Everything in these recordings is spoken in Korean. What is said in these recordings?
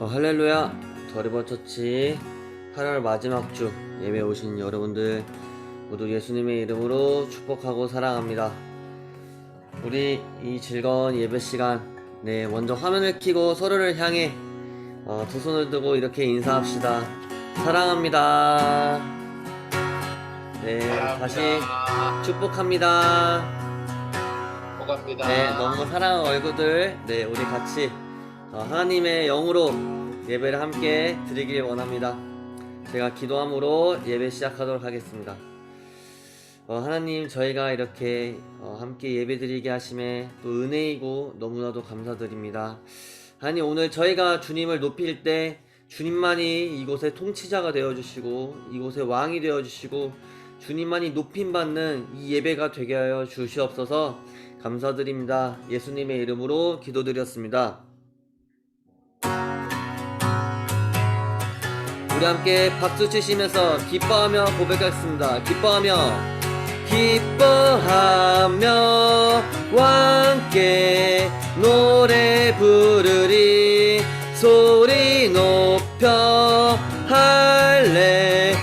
할렐루야. 더리버처치 8월 마지막 주 예배 오신 여러분들 모두 예수님의 이름으로 축복하고 사랑합니다. 우리 이 즐거운 예배 시간, 먼저 화면을 켜고 서로를 향해 두 손을 들고 이렇게 인사합시다. 사랑합니다. 다시 축복합니다. 너무 사랑하는 얼굴들, 우리 같이 하나님의 영으로 예배를 함께 드리길 원합니다. 제가 기도함으로 예배 시작하도록 하겠습니다. 하나님, 저희가 이렇게 함께 예배 드리게 하심에 또 은혜이고 너무나도 감사드립니다. 하나님, 오늘 저희가 주님을 높일 때 주님만이 이곳의 통치자가 되어주시고 이곳의 왕이 되어주시고 주님만이 높임받는 이 예배가 되게 하여 주시옵소서. 감사드립니다. 예수님의 이름으로 기도드렸습니다. 우리 함께 박수 치시면서 기뻐하며 고백하겠습니다. 기뻐하며 함께 노래 부르리. 소리 높여 할렐루야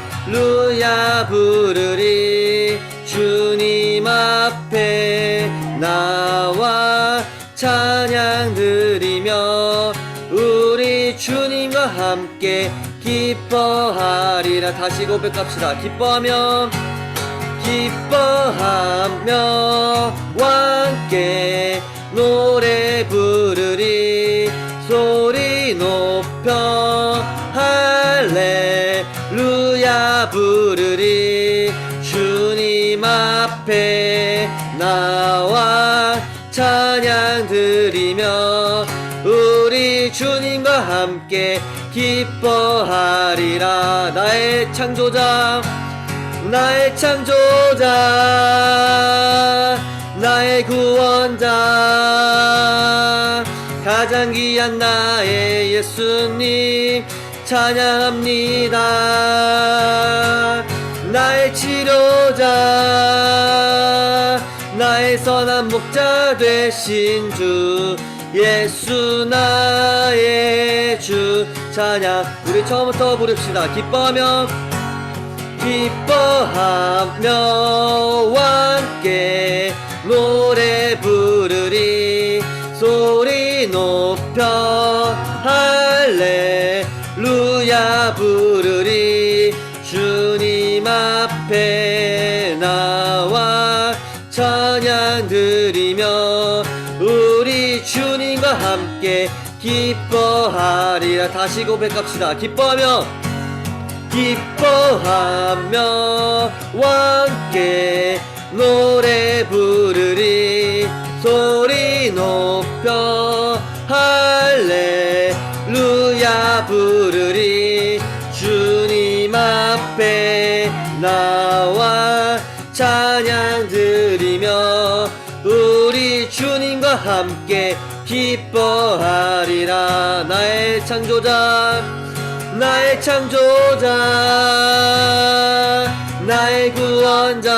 부르리. 주님 앞에 나와 찬양 드리며 우리 주님과 함께 기뻐하리라. 다시 고백합시다. 기뻐하며 함께 노래 부르리. 소리 높여 할렐루야 부르리. 주님 앞에 나와 찬양 드리며 우리 주님과 함께 기뻐하리라. 나의 창조자 나의 구원자 가장 귀한 나의 예수님 찬양합니다. 나의 치료자 나의 선한 목자 되신 주 예수 나의 주 찬양. 우리 처음부터 부릅시다. 기뻐하며 함께 노래 부르리. 소리 높여 할렐루야 부르리. 주님 앞에 나와 찬양 드리며 우리 주님과 함께 기뻐하리라. 다시 고백합시다. 기뻐하며 함께 노래 부르리. 소리 높여 할렐루야 부르리. 주님 앞에 나와 찬양 드리며 우리 주님과 함께 기뻐하리라. 나의 창조자 나의 구원자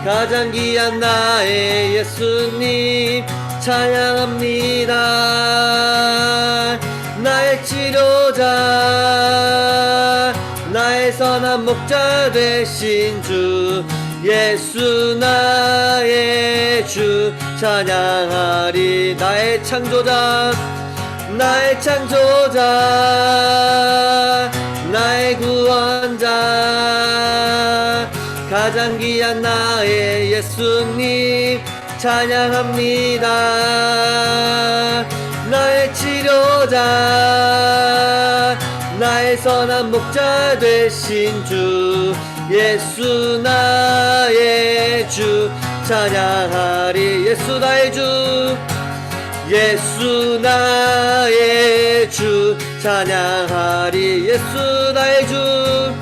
가장 귀한 나의 예수님 찬양합니다. 나의 치료자 나의 선한 목자 되신 주 예수 나의 주 찬양하리. 나의 창조자 나의 구원자 가장 귀한 나의 예수님 찬양합니다. 나의 치료자 나의 선한 목자 되신 주 예수 나의 주 찬양하리. 예수 나의 주 예수 나의 주 찬양하리. 예수 나의 주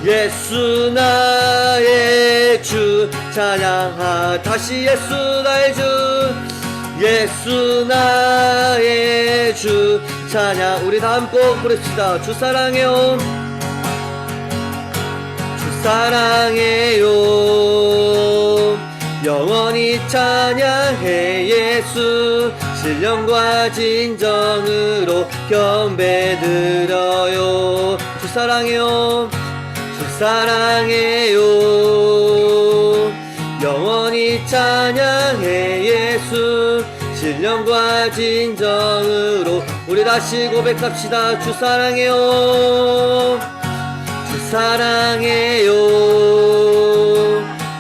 예수 나의 주 찬양하. 다시 예수 나의 주 예수 나의 주 찬양. 우리 다음 곡 부릅시다. 주 사랑해요 주 사랑해요 영원히 찬양해 예수. 신령과 진정으로 경배드려요. 주 사랑해요. 주 사랑해요. 영원히 찬양해 예수. 신령과 진정으로 우리 다시 고백합시다. 주 사랑해요. 주 사랑해요.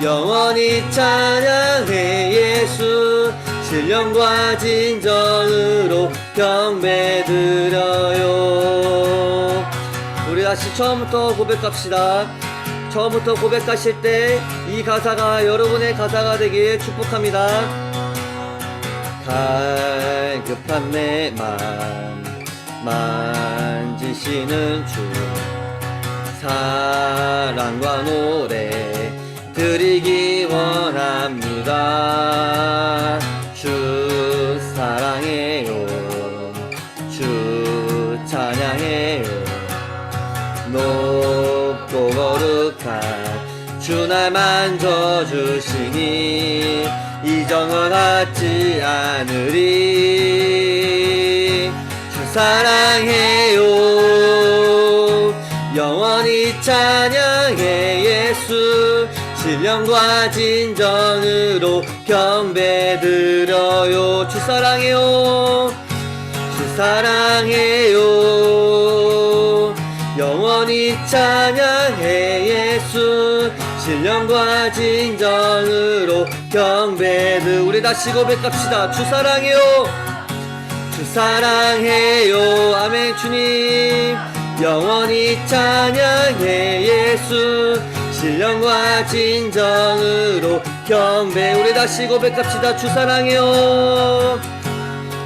영원히 찬양해 예수. 신령과 진정으로 경배드려요. 우리 다시 처음부터 고백합시다. 처음부터 고백하실 때 이 가사가 여러분의 가사가 되길 축복합니다. 갈급한 내 맘 만지시는 주. 사랑과 노래 드리기 원합니다. 주 사랑해요. 주 찬양해요. 높고 거룩한 주 날 만져주시니 이정을 갖지 않으리. 주 사랑해요. 영원히 찬양해 예수. 신령과 진정으로 경배드려요. 주 사랑해요. 주 사랑해요. 영원히 찬양해 예수. 신령과 진정으로 우리 다시 고백합시다. 주 사랑해요. 주 사랑해요. 아멘. 주님 영원히 찬양해 예수. 신령과 진정으로 경배. 우리 다시 고백합시다. 주 사랑해요.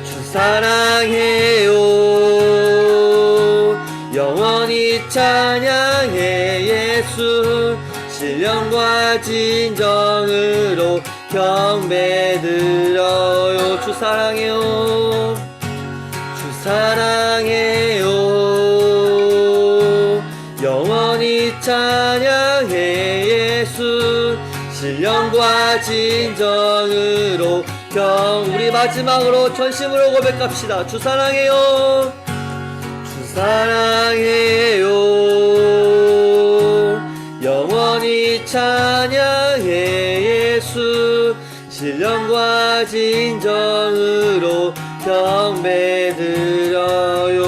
주 사랑해요. 영원히 찬양해 예수. 신령과 진정으로 경배드려요. 주 사랑해요. 주 사랑해요. 영원히 찬양해 예수. 신령과 진정으로 우리 마지막으로 전심으로 고백합시다. 주 사랑해요. 주 사랑해요. 영원히 찬양해 예수. 신령과 진정으로 경배드려요.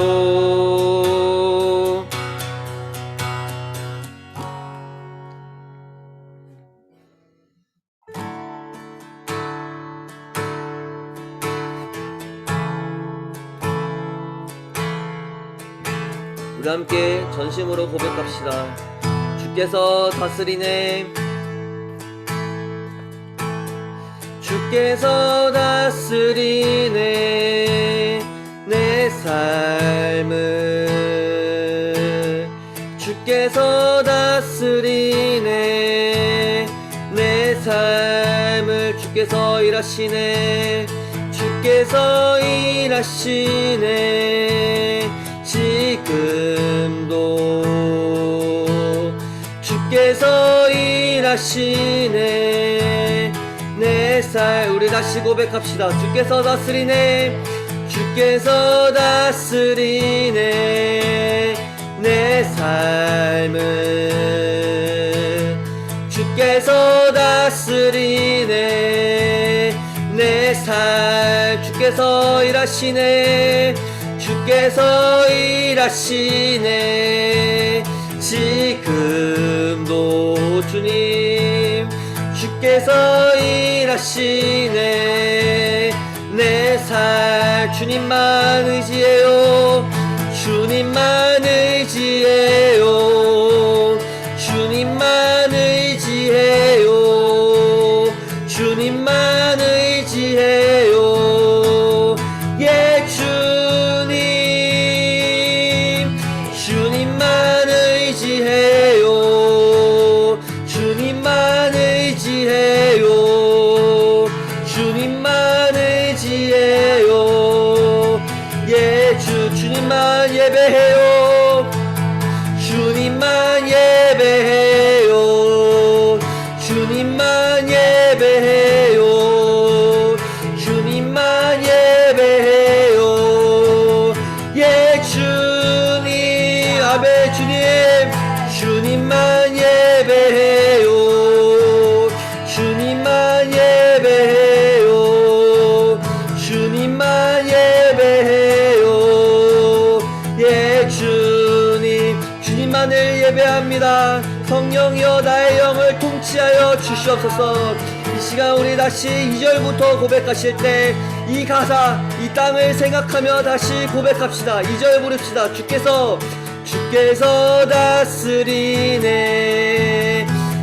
우리 함께 전심으로 고백합시다. 주께서 다스리네. 주께서 다스리네 내 삶을. 주께서 다스리네 내 삶을. 주께서 일하시네. 주께서 일하시네 지금도. 주께서 일하시네 내 삶. 우리 다시 고백합시다. 주께서 다스리네. 주께서 다스리네 내 삶을. 주께서 다스리네 내 삶. 주께서 일하시네. 주께서 일하시네 지금도. 주님 주께서 일하시네 내 삶. 주님만 의지해요. 주님만 의지해요. 주님만 의지해요. 주님만 의지해요. 예 주님. 주님만 의지해요. 주님만 의지해요. 주님만 의지해요. 예 부릅니다. 성령이여 나의 영을 통치하여 주시옵소서. 이 시간 우리 다시 2절부터 고백하실 때 이 가사 이 땅을 생각하며 다시 고백합시다. 2절 부릅시다. 주께서 다스리네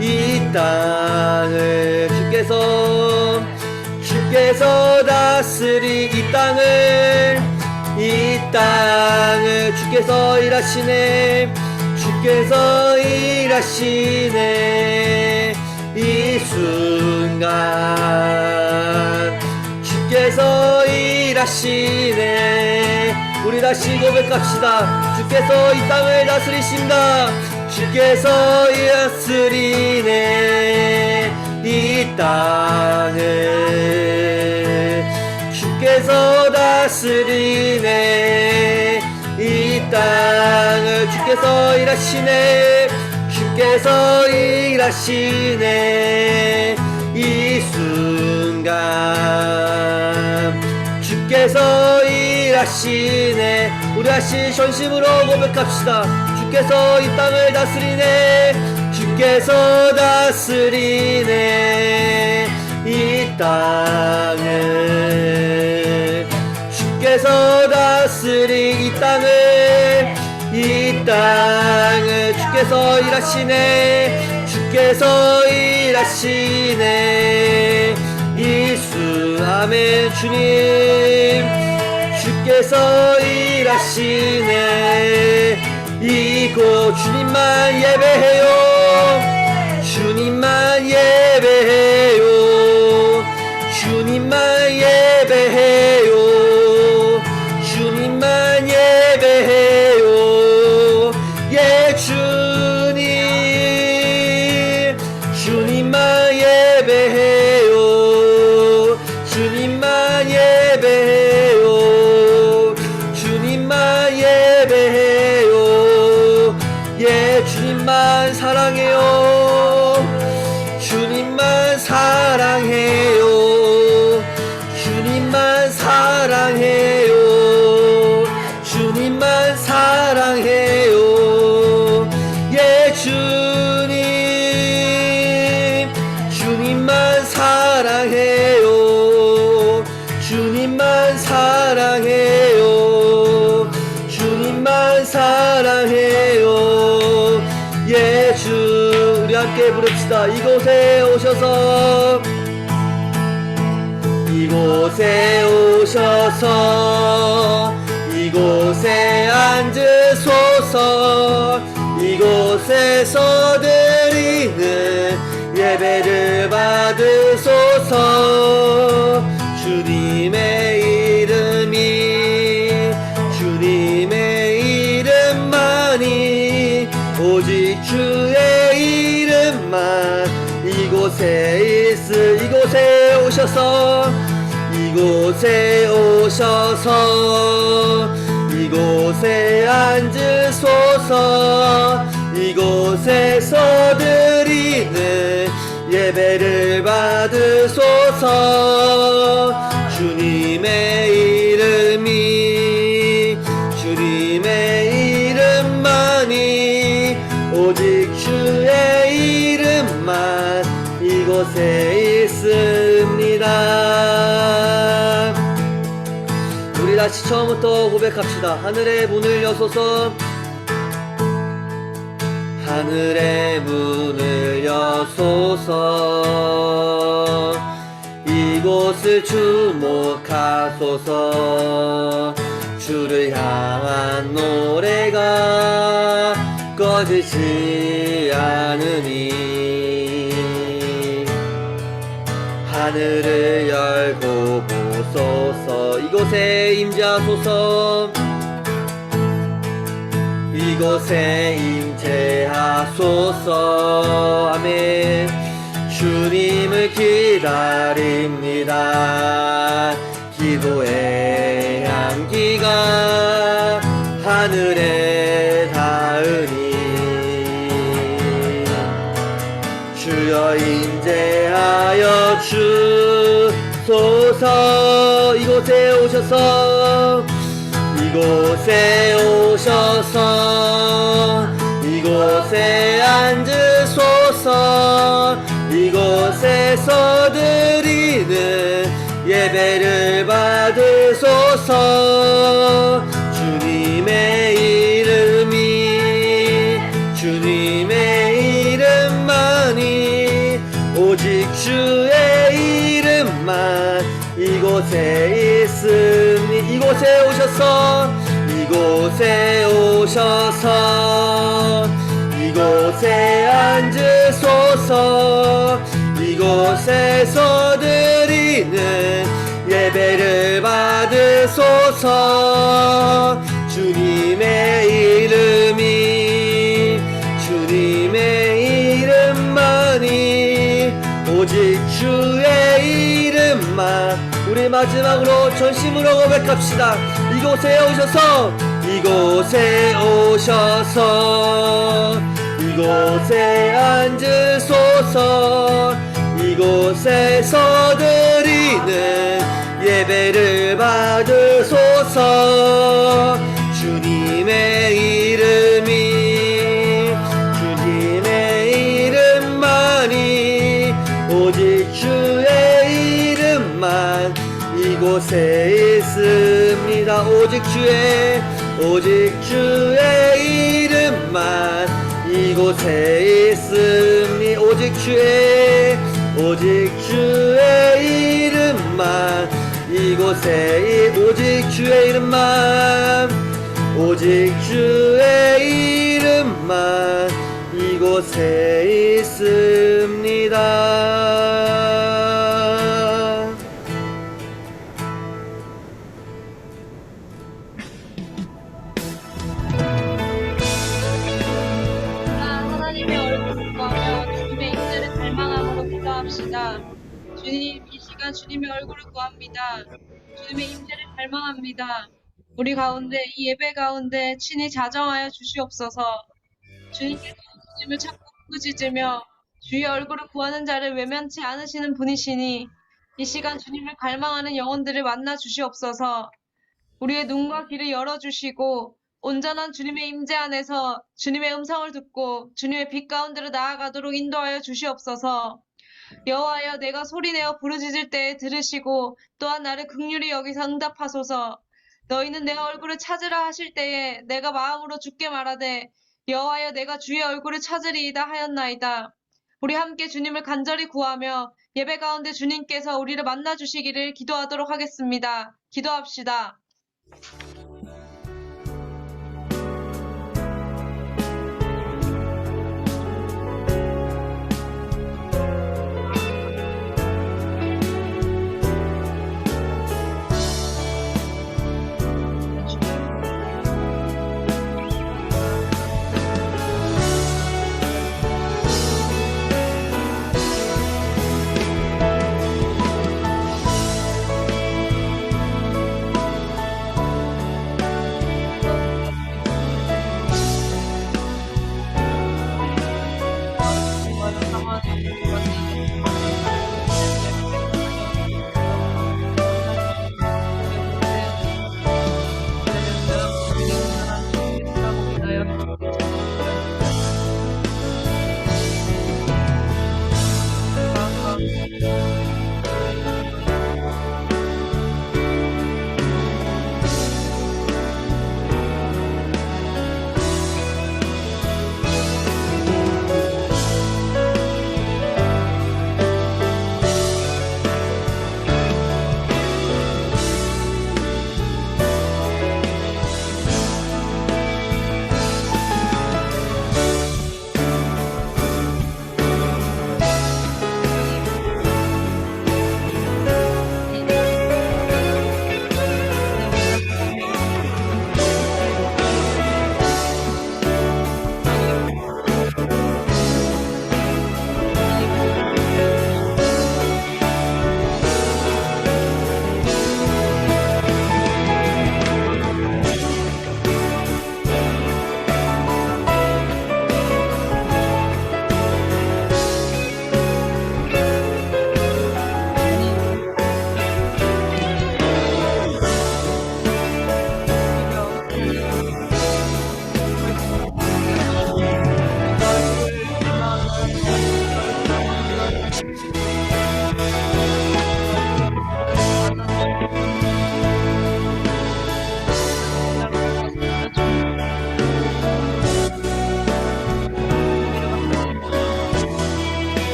이 땅을. 주께서 다스리 이 땅을 주께서 일하시네. 주께서 일하시네 이 순간. 주께서 일하시네. 우리 다시 고백합시다. 주께서 이 땅을 다스리신다. 주께서 다스리네 이 땅을. 주께서 다스리네 이 땅을. 주께서 일하시네. 주께서 일하시네 이 순간. 주께서 일하시네. 우리 다시 전심으로 고백합시다. 주께서 이 땅을 다스리네. 주께서 다스리네 이 땅을. 주께서 다스리 이 땅을 주께서 일하시네. 주께서 일하시네 이 수. 아멘. 주님 주께서 일하시네 이곳. 주님만 예배해요. 주님만 예배해요. 주님만 예배해요. 주님만 예배해요. 예 주님. 주님만 예배해요. 주님만 예배해요. 주님만 예배해요. 예 주님만 사랑해요. 주님만 사랑해요. 주님만 사랑해요. 주님만 사랑해요. 예 주님. 주님만 사랑해요. 주님만 사랑해요. 주님만 사랑해요. 예 주. 우리 함께 부릅시다. 이곳에 오셔서 이곳에 앉으소서. 이곳에서 드리는 예배를 받으소서. 주님의 이름만이 오직 주의 이름만. 이곳에 오셔서 이곳에 앉으소서. 이곳에서 드리는 예배를 받으소서. 주님의 이름만이 오직 주의 이름만 이곳에 있습니다. 우리 다시 처음부터 고백합시다. 하늘의 문을 여소서. 하늘의 문을 여소서. 이곳을 주목하소서. 주를 향한 노래가 꺼지지 않으니 하늘을 열고 보소서. 이곳에 임재하소서. 이곳에 임재하소서. 아멘. 주님을 기다립니다. 기도의 향기가 하늘에 닿으니 주여 임재하여 주소서. 이곳에 오셔서 이곳에 앉으소서. 이곳에서 드리는 예배를 받으소서. 주님의 이름만이 오직 주의 이름만 이곳에 있으니 이곳에 오셔서 이곳에 앉으소서. 이곳에서 드리는 예배를 받으소서. 주님의 이름만이 오직 주의 이름만. 우리 마지막으로 전심으로 고백합시다. 이곳에 오셔서 이곳에 앉으소서. 이곳에서 드리는 예배를 받으소서. 주님의 이름만이 오직 주의 이름만 이곳에 있습니다. 오직 주의 이름만 이곳에 있으니 오직 주의 이름만 이곳에 오직 주의 이름만 이곳에 있습니다. 하나님의 얼굴을 구하며 주님의 임재를 갈망함으로 기도합시다. 주님, 이 시간 주님의 얼굴을 구합니다. 주님의 임재를 갈망합니다. 우리 가운데 이 예배 가운데 친히 자정하여 주시옵소서. 주님께서 주님을 찾고 부르짖으며 주의 얼굴을 구하는 자를 외면치 않으시는 분이시니 이 시간 주님을 갈망하는 영혼들을 만나 주시옵소서. 우리의 눈과 귀를 열어주시고 온전한 주님의 임재 안에서 주님의 음성을 듣고 주님의 빛 가운데로 나아가도록 인도하여 주시옵소서. 여호와여, 내가 소리내어 부르짖을 때에 들으시고 또한 나를 긍휼히 여기서 응답하소서. 너희는 내 얼굴을 찾으라 하실 때에 내가 마음으로 주께 말하되 여호와여, 내가 주의 얼굴을 찾으리이다 하였나이다. 우리 함께 주님을 간절히 구하며 예배 가운데 주님께서 우리를 만나 주시기를 기도하도록 하겠습니다. 기도합시다.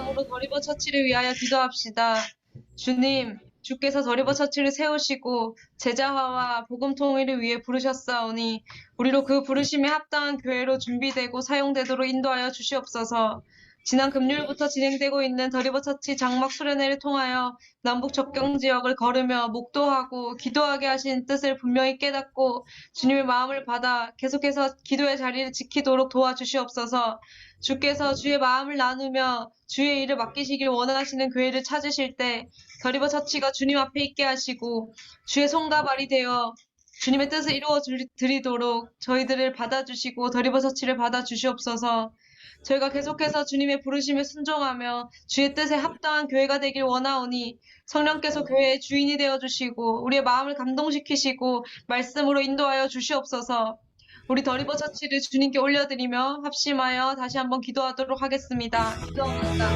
마지막으로 더리버 처치를 위하여 기도합시다. 주님, 주께서 더리버 처치를 세우시고 제자화와 복음 통일을 위해 부르셨사오니 우리로 그 부르심에 합당한 교회로 준비되고 사용되도록 인도하여 주시옵소서. 지난 금요일부터 진행되고 있는 더리버 처치 장막 수련회를 통하여 남북 접경 지역을 걸으며 목도하고 기도하게 하신 뜻을 분명히 깨닫고 주님의 마음을 받아 계속해서 기도의 자리를 지키도록 도와주시옵소서. 주께서 주의 마음을 나누며 주의 일을 맡기시길 원하시는 교회를 찾으실 때 더리버 처치가 주님 앞에 있게 하시고 주의 손과 발이 되어 주님의 뜻을 이루어 드리도록 저희들을 받아주시고 더리버 처치를 받아주시옵소서. 저희가 계속해서 주님의 부르심에 순종하며 주의 뜻에 합당한 교회가 되길 원하오니 성령께서 교회의 주인이 되어주시고 우리의 마음을 감동시키시고 말씀으로 인도하여 주시옵소서. 우리 더리버 처치를 주님께 올려드리며 합심하여 다시 한번 기도하도록 하겠습니다. 기도합니다.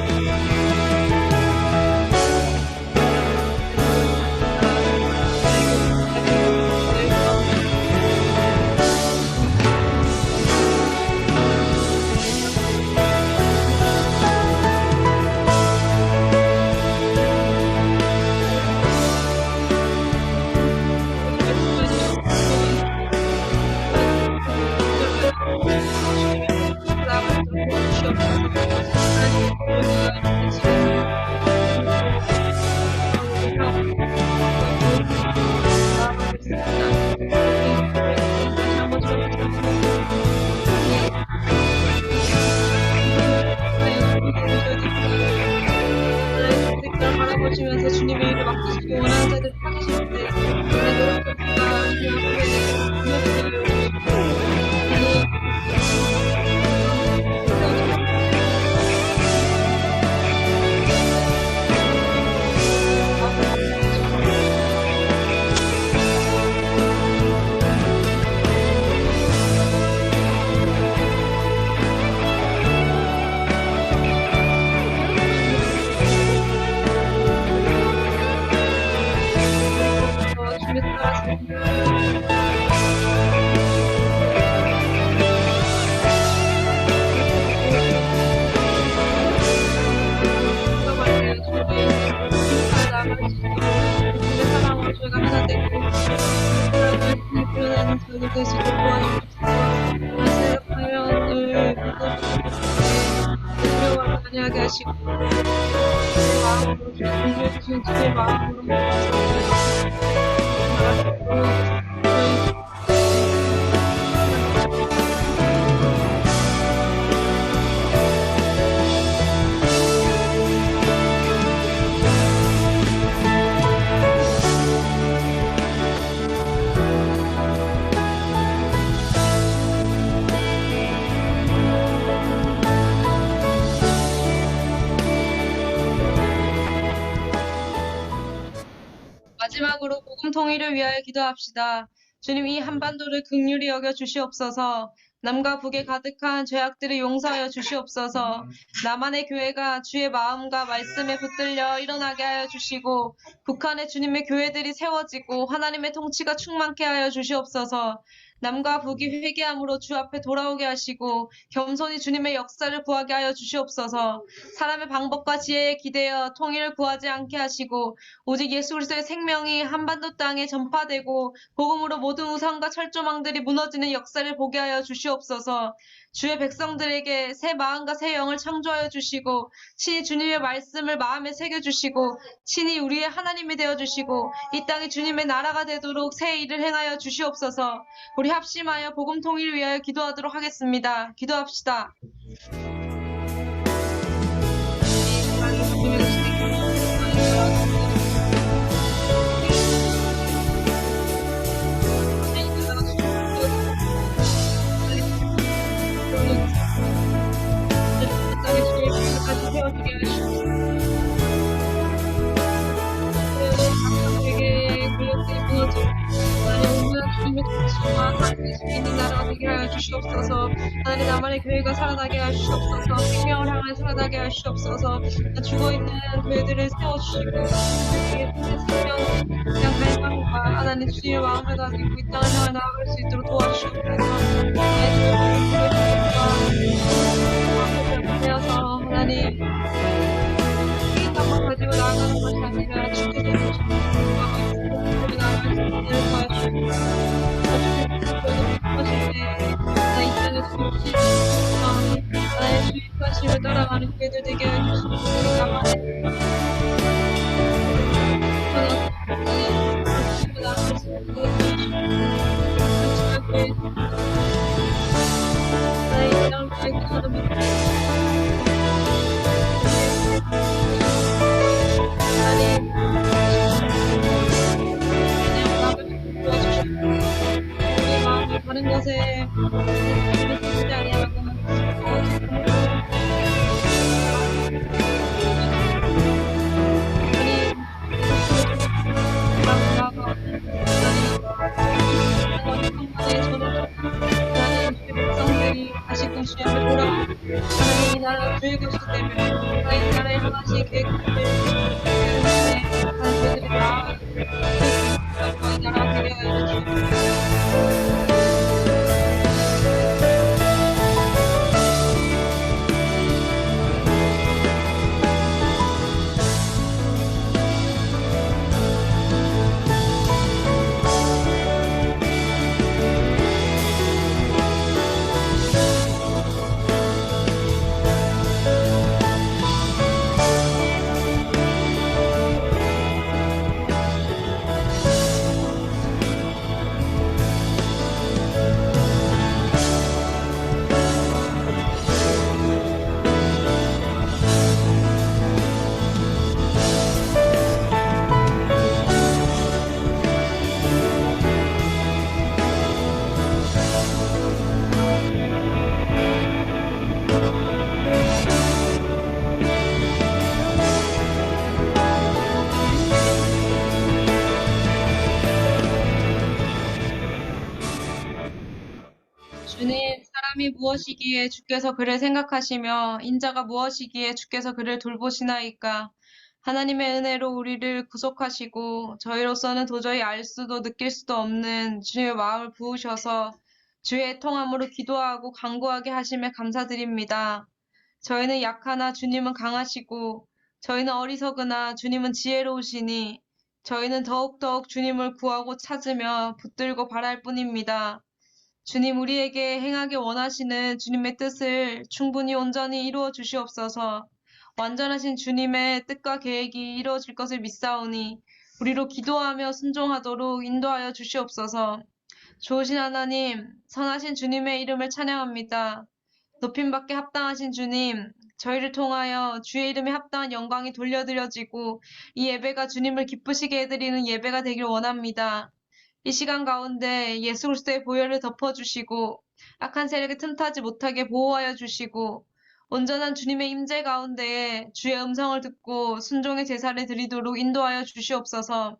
바라보시면서 주님의 일을 맡기시기 원하는 자들 찾으실 때 노력합니다. 주님 하게 하시고 마음으로 주님 주신 주의 마음으로 마지막으로 복음 통일을 위하여 기도합시다. 주님, 이 한반도를 긍휼히 여겨 주시옵소서. 남과 북에 가득한 죄악들을 용서하여 주시옵소서. 남한의 교회가 주의 마음과 말씀에 붙들려 일어나게 하여 주시고 북한의 주님의 교회들이 세워지고 하나님의 통치가 충만케 하여 주시옵소서. 남과 북이 회개함으로 주 앞에 돌아오게 하시고 겸손히 주님의 역사를 구하게 하여 주시옵소서. 사람의 방법과 지혜에 기대어 통일을 구하지 않게 하시고 오직 예수 그리스도의 생명이 한반도 땅에 전파되고 복음으로 모든 우상과 철조망들이 무너지는 역사를 보게 하여 주시옵소서. 주의 백성들에게 새 마음과 새 영을 창조하여 주시고 친히 주님의 말씀을 마음에 새겨주시고 친히 우리의 하나님이 되어주시고 이 땅이 주님의 나라가 되도록 새 일을 행하여 주시옵소서. 우리 합심하여 복음 통일을 위하여 기도하도록 하겠습니다. 기도합시다. 주시옵소서. 하나님 나만의 교회가 살아나게 하시옵소서. 생명을 향해 살아나게 하시옵소서. 죽어있는 교회들을 세워주시고 우리의 생명 그냥 갈망과 하나님 주님의 마음을 가지고 이 땅을 향해 나아갈 수 있도록 도와주시옵소서. 하나님 말씀을 따라가는 교회들 되게 해주시고 나만의 나아갈 수 있도록 해주시고 나의 이런 발견하는 믿음 하나님 그냥 마음을 부어주시고 우리 마음을 다른 것에 쓰지 아니하고 다시금 주의 앞에 돌아와 하나님 이 나라가 주의 것이기 때문에 하나님 이 나라에 하나씩 계획하실 하나님 저희들이 다 이 나라가 되게 하여 주시옵소서. 주님, 사람이 무엇이기에 주께서 그를 생각하시며 인자가 무엇이기에 주께서 그를 돌보시나이까. 하나님의 은혜로 우리를 구속하시고 저희로서는 도저히 알 수도 느낄 수도 없는 주님의 마음을 부으셔서 주의 통함으로 기도하고 간구하게 하심에 감사드립니다. 저희는 약하나 주님은 강하시고 저희는 어리석으나 주님은 지혜로우시니 저희는 더욱더욱 주님을 구하고 찾으며 붙들고 바랄 뿐입니다. 주님, 우리에게 행하기 원하시는 주님의 뜻을 충분히 온전히 이루어 주시옵소서. 완전하신 주님의 뜻과 계획이 이루어질 것을 믿사오니 우리로 기도하며 순종하도록 인도하여 주시옵소서. 좋으신 하나님, 선하신 주님의 이름을 찬양합니다. 높임받게 합당하신 주님, 저희를 통하여 주의 이름에 합당한 영광이 돌려드려지고 이 예배가 주님을 기쁘시게 해드리는 예배가 되길 원합니다. 이 시간 가운데 예수 그리스도의 보혈을 덮어주시고 악한 세력이 틈타지 못하게 보호하여 주시고 온전한 주님의 임재 가운데에 주의 음성을 듣고 순종의 제사를 드리도록 인도하여 주시옵소서.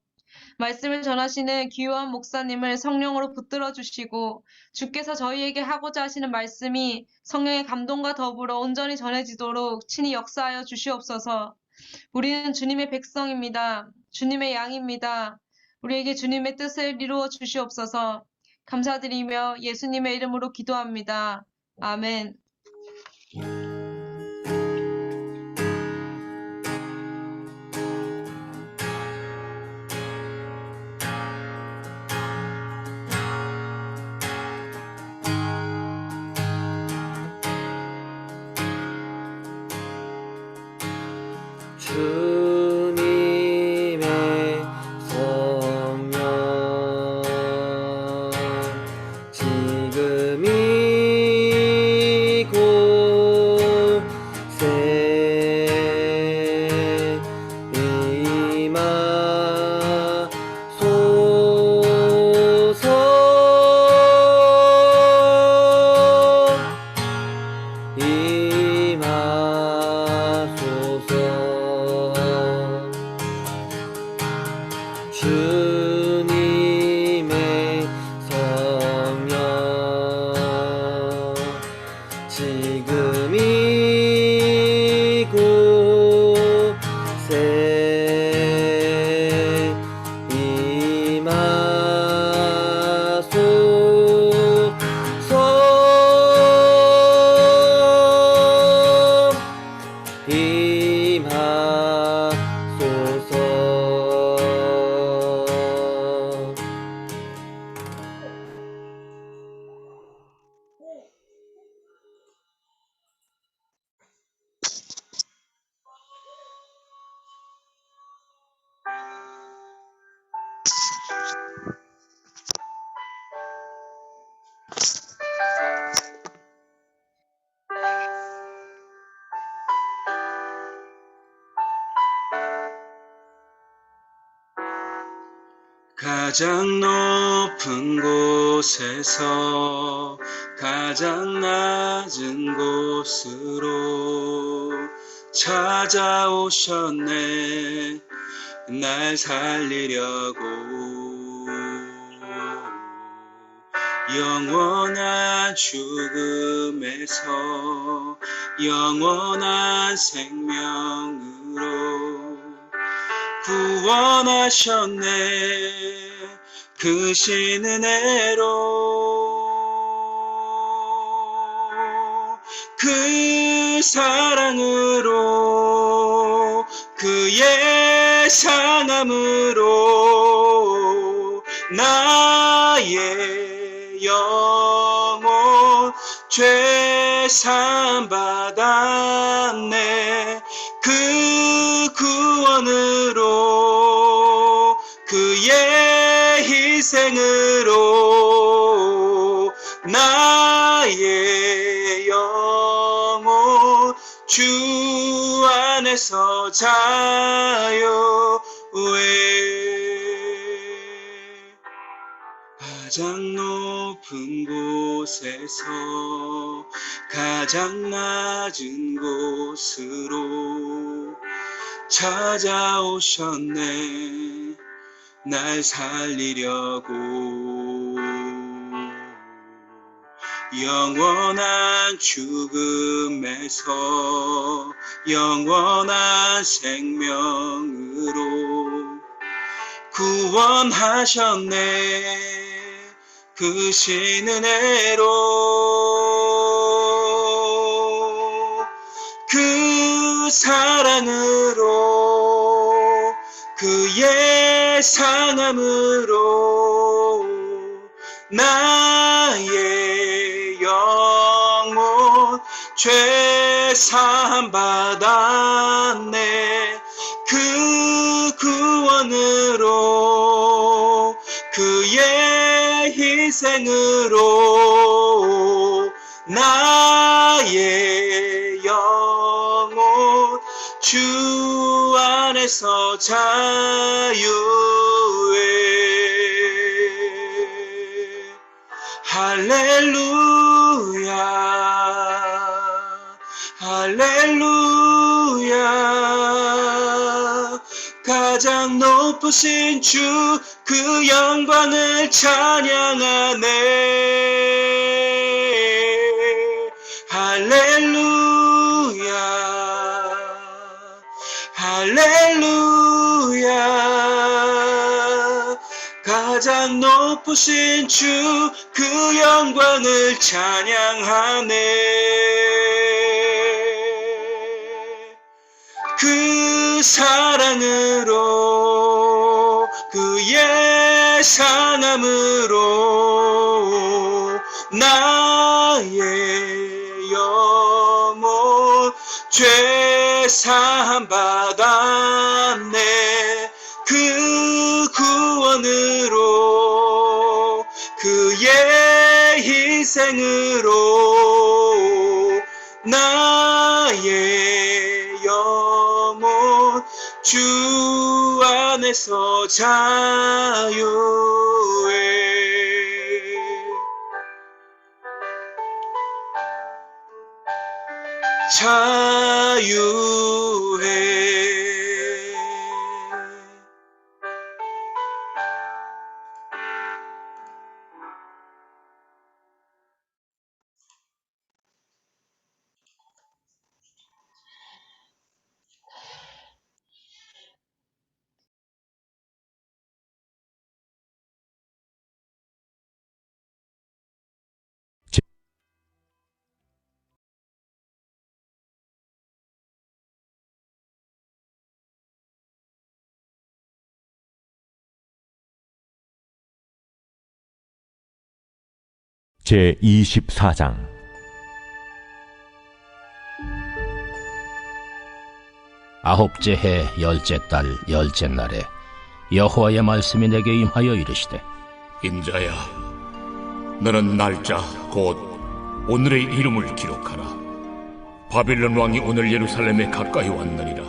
말씀을 전하시는 귀요한 목사님을 성령으로 붙들어 주시고 주께서 저희에게 하고자 하시는 말씀이 성령의 감동과 더불어 온전히 전해지도록 친히 역사하여 주시옵소서. 우리는 주님의 백성입니다. 주님의 양입니다. 우리에게 주님의 뜻을 이루어 주시옵소서. 감사드리며 예수님의 이름으로 기도합니다. 아멘. 주님의 성령 지금 이곳에 임하소서. 주님의 성령 지금 이곳에 임하소서. 임하소서. 가장 높은 곳에서 가장 낮은 곳으로 찾아오셨네. 날 살리려고. 영원한 죽음에서 영원한 생명으로 구원하셨네. 크신 은혜로 그 사랑으로 그의 상함으로 나의 영혼 죄 사함 받았네. 그 구원으로 그의 희생으로 나의 영혼 주 안에서 자유해. 가장 높은 곳에서 가장 낮은 곳으로 찾아오셨네. 날 살리려고. 영원한 죽음에서 영원한 생명으로 구원하셨네. 크신 은혜로 그 사랑으로 그의 상함으로 나의 영혼 죄 사함 받았네. 그 구원으로 그의 희생으로 나의 영혼 주 안에서 자유해. 할렐루야 할렐루야. 가장 높으신 주 그 영광을 찬양하네. 할렐루야 할렐루야. 가장 높으신 주 그 영광을 찬양하네. 그 사랑으로 그의 상함으로 나의 영혼 죄 사함 받았네. 그 구원으로 그의 희생으로 나의 영혼 주 안에서 자유해. 자유해. 제24장 아홉째 해 열째 달 열째 날에 여호와의 말씀이 내게 임하여 이르시되 인자야, 너는 날짜 곧 오늘의 이름을 기록하라. 바빌론 왕이 오늘 예루살렘에 가까이 왔느니라.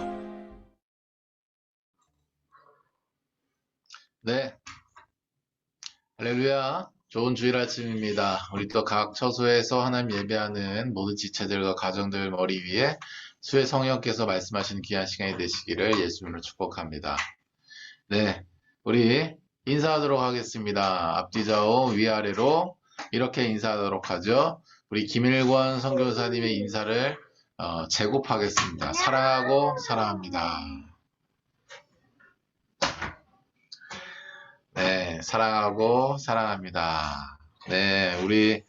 네, 할렐루야. 좋은 주일 아침입니다. 우리 또 각 처소에서 하나님 예배하는 모든 지체들과 가정들 머리 위에 수의 성령께서 말씀하시는 귀한 시간이 되시기를 예수님으로 축복합니다. 네, 우리 인사하도록 하겠습니다. 앞뒤 좌우 위아래로 이렇게 인사하도록 하죠. 우리 김일권 선교사님의 인사를 재곱하겠습니다. 사랑하고 사랑합니다. 네, 사랑하고 사랑합니다. 네, 우리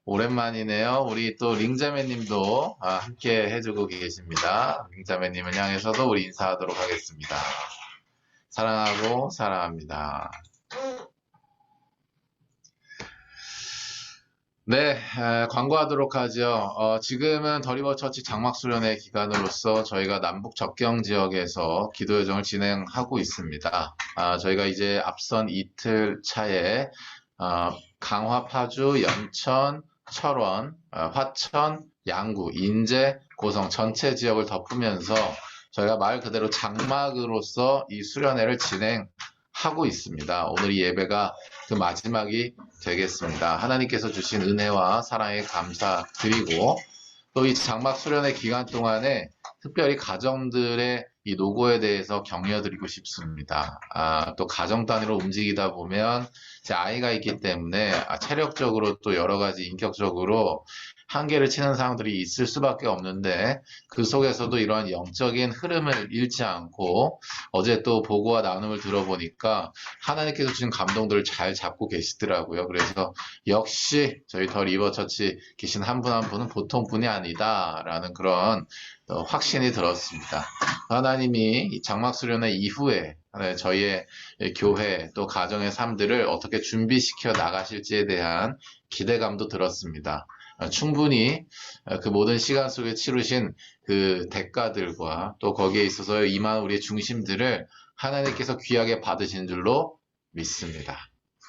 오랜만이네요. 우리 또 링자매님도 함께 해주고 계십니다. 링자매님을 향해서도 우리 인사하도록 하겠습니다. 사랑하고 사랑합니다. 네, 광고하도록 하죠. 지금은 더리버처치 장막수련회 기간으로서 저희가 남북 접경 지역에서 기도 여정을 진행하고 있습니다. 저희가 이제 앞선 이틀 차에 강화, 파주, 연천, 철원, 화천, 양구, 인제, 고성 전체 지역을 덮으면서 저희가 말 그대로 장막으로서 이 수련회를 진행하고 있습니다. 오늘 이 예배가 그 마지막이 되겠습니다. 하나님께서 주신 은혜와 사랑에 감사드리고 또 이 장막 수련회 기간 동안에 특별히 가정들의 이 노고에 대해서 격려드리고 싶습니다. 또 가정 단위로 움직이다 보면 제 아이가 있기 때문에 체력적으로 또 여러 가지 인격적으로 한계를 치는 상황들이 있을 수밖에 없는데 그 속에서도 이러한 영적인 흐름을 잃지 않고 어제 또 보고와 나눔을 들어보니까 하나님께서 주신 감동들을 잘 잡고 계시더라고요. 그래서 역시 저희 더 리버처치 계신 한 분 한 분은 보통 분이 아니다라는 그런 확신이 들었습니다. 하나님이 이 장막수련회 이후에 저희의 교회 또 가정의 삶들을 어떻게 준비시켜 나가실지에 대한 기대감도 들었습니다. 충분히 그 모든 시간 속에 치르신 그 대가들과 또 거기에 있어서 임한 우리의 중심들을 하나님께서 귀하게 받으신 줄로 믿습니다.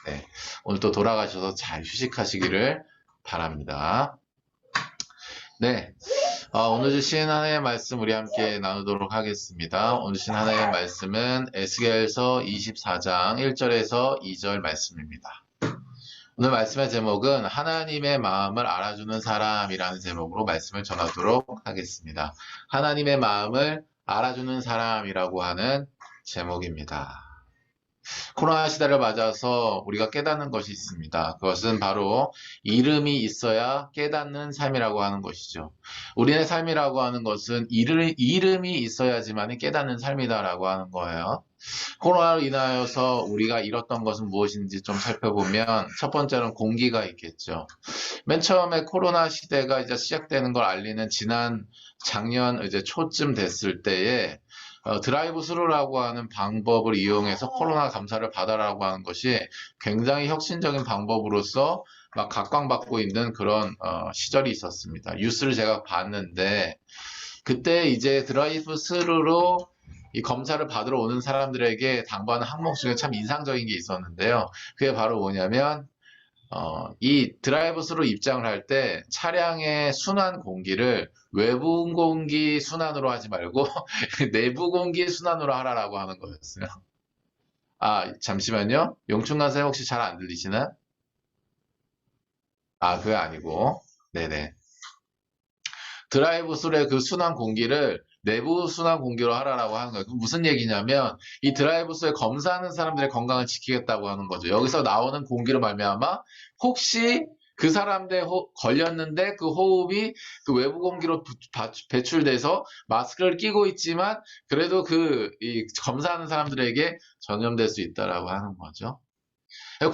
네, 오늘 또 돌아가셔서 잘 휴식하시기를 바랍니다. 네, 오늘 주신 하나님의 말씀 우리 함께 나누도록 하겠습니다. 오늘 주신 하나님의 말씀은 에스겔서 24장 1절에서 2절 말씀입니다. 오늘 말씀의 제목은 하나님의 마음을 알아주는 사람이라는 제목으로 말씀을 전하도록 하겠습니다. 하나님의 마음을 알아주는 사람이라고 하는 제목입니다. 코로나 시대를 맞아서 우리가 깨닫는 것이 있습니다. 그것은 바로 이름이 있어야 깨닫는 삶이라고 하는 것이죠. 우리의 삶이라고 하는 것은 이름이 있어야지만 깨닫는 삶이다라고 하는 거예요. 코로나로 인하여서 우리가 잃었던 것은 무엇인지 좀 살펴보면 첫 번째는 공기가 있겠죠. 맨 처음에 코로나 시대가 이제 시작되는 걸 알리는 작년 이제 초쯤 됐을 때에 드라이브 스루라고 하는 방법을 이용해서 코로나 감사를 받아라고 하는 것이 굉장히 혁신적인 방법으로서 막 각광받고 있는 그런 시절이 있었습니다. 뉴스를 제가 봤는데 그때 이제 드라이브 스루로 이 검사를 받으러 오는 사람들에게 당부하는 항목 중에 참 인상적인 게 있었는데요. 그게 바로 뭐냐면 이 드라이브스루 입장을 할 때 차량의 순환 공기를 외부 공기 순환으로 하지 말고 내부 공기 순환으로 하라라고 하는 거였어요. 잠시만요. 용충간사님 혹시 잘 안 들리시나? 그게 아니고 네네. 드라이브스루의 그 순환 공기를 내부 순환 공기로 하라라고 하는 거예요. 그럼 무슨 얘기냐면 이 드라이브스루에 검사하는 사람들의 건강을 지키겠다고 하는 거죠. 여기서 나오는 공기로 말미암아 혹시 그 사람들 걸렸는데 그 호흡이 그 외부 공기로 배출돼서 마스크를 끼고 있지만 그래도 이 검사하는 사람들에게 전염될 수 있다라고 하는 거죠.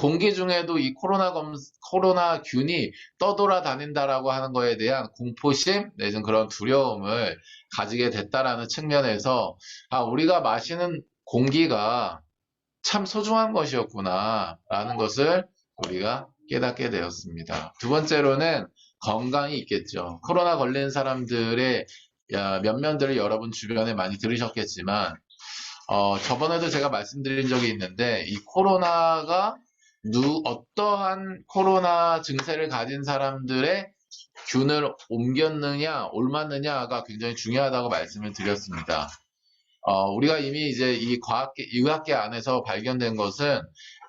공기 중에도 이 코로나균이 떠돌아다닌다라고 하는 거에 대한 공포심 내지는 그런 두려움을 가지게 됐다라는 측면에서 우리가 마시는 공기가 참 소중한 것이었구나 라는 것을 우리가 깨닫게 되었습니다. 두 번째로는 건강이 있겠죠. 코로나 걸린 사람들의 면면들을 여러분 주변에 많이 들으셨겠지만 저번에도 제가 말씀드린 적이 있는데 이 코로나가 어떠한 코로나 증세를 가진 사람들의 균을 옮겼느냐 옮았느냐가 굉장히 중요하다고 말씀을 드렸습니다. 우리가 이미 이제 이 의학계 안에서 발견된 것은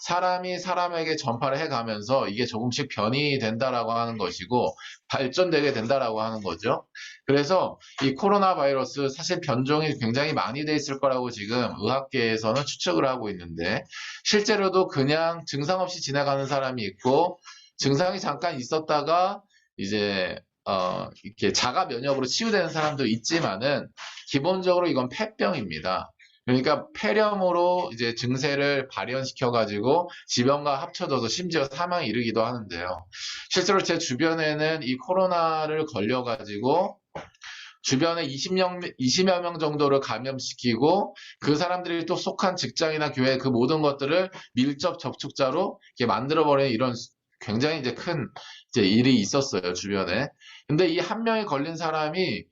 사람이 사람에게 전파를 해가면서 이게 조금씩 변이 된다라고 하는 것이고 발전되게 된다라고 하는 거죠. 그래서 이 코로나 바이러스 사실 변종이 굉장히 많이 돼 있을 거라고 지금 의학계에서는 추측을 하고 있는데 실제로도 그냥 증상 없이 지나가는 사람이 있고 증상이 잠깐 있었다가 이제 이렇게 자가 면역으로 치유되는 사람도 있지만은 기본적으로 이건 폐병입니다. 그러니까 폐렴으로 이제 증세를 발현시켜 가지고 질병과 합쳐져서 심지어 사망에 이르기도 하는데요. 실제로 제 주변에는 이 코로나를 걸려 가지고 주변에 20여 명 정도를 감염시키고 그 사람들이 또 속한 직장이나 교회 그 모든 것들을 밀접 접촉자로 이렇게 만들어버리는 이런 굉장히 이제 큰 이제 일이 있었어요, 주변에. 근데 이 한 명이 걸린 사람이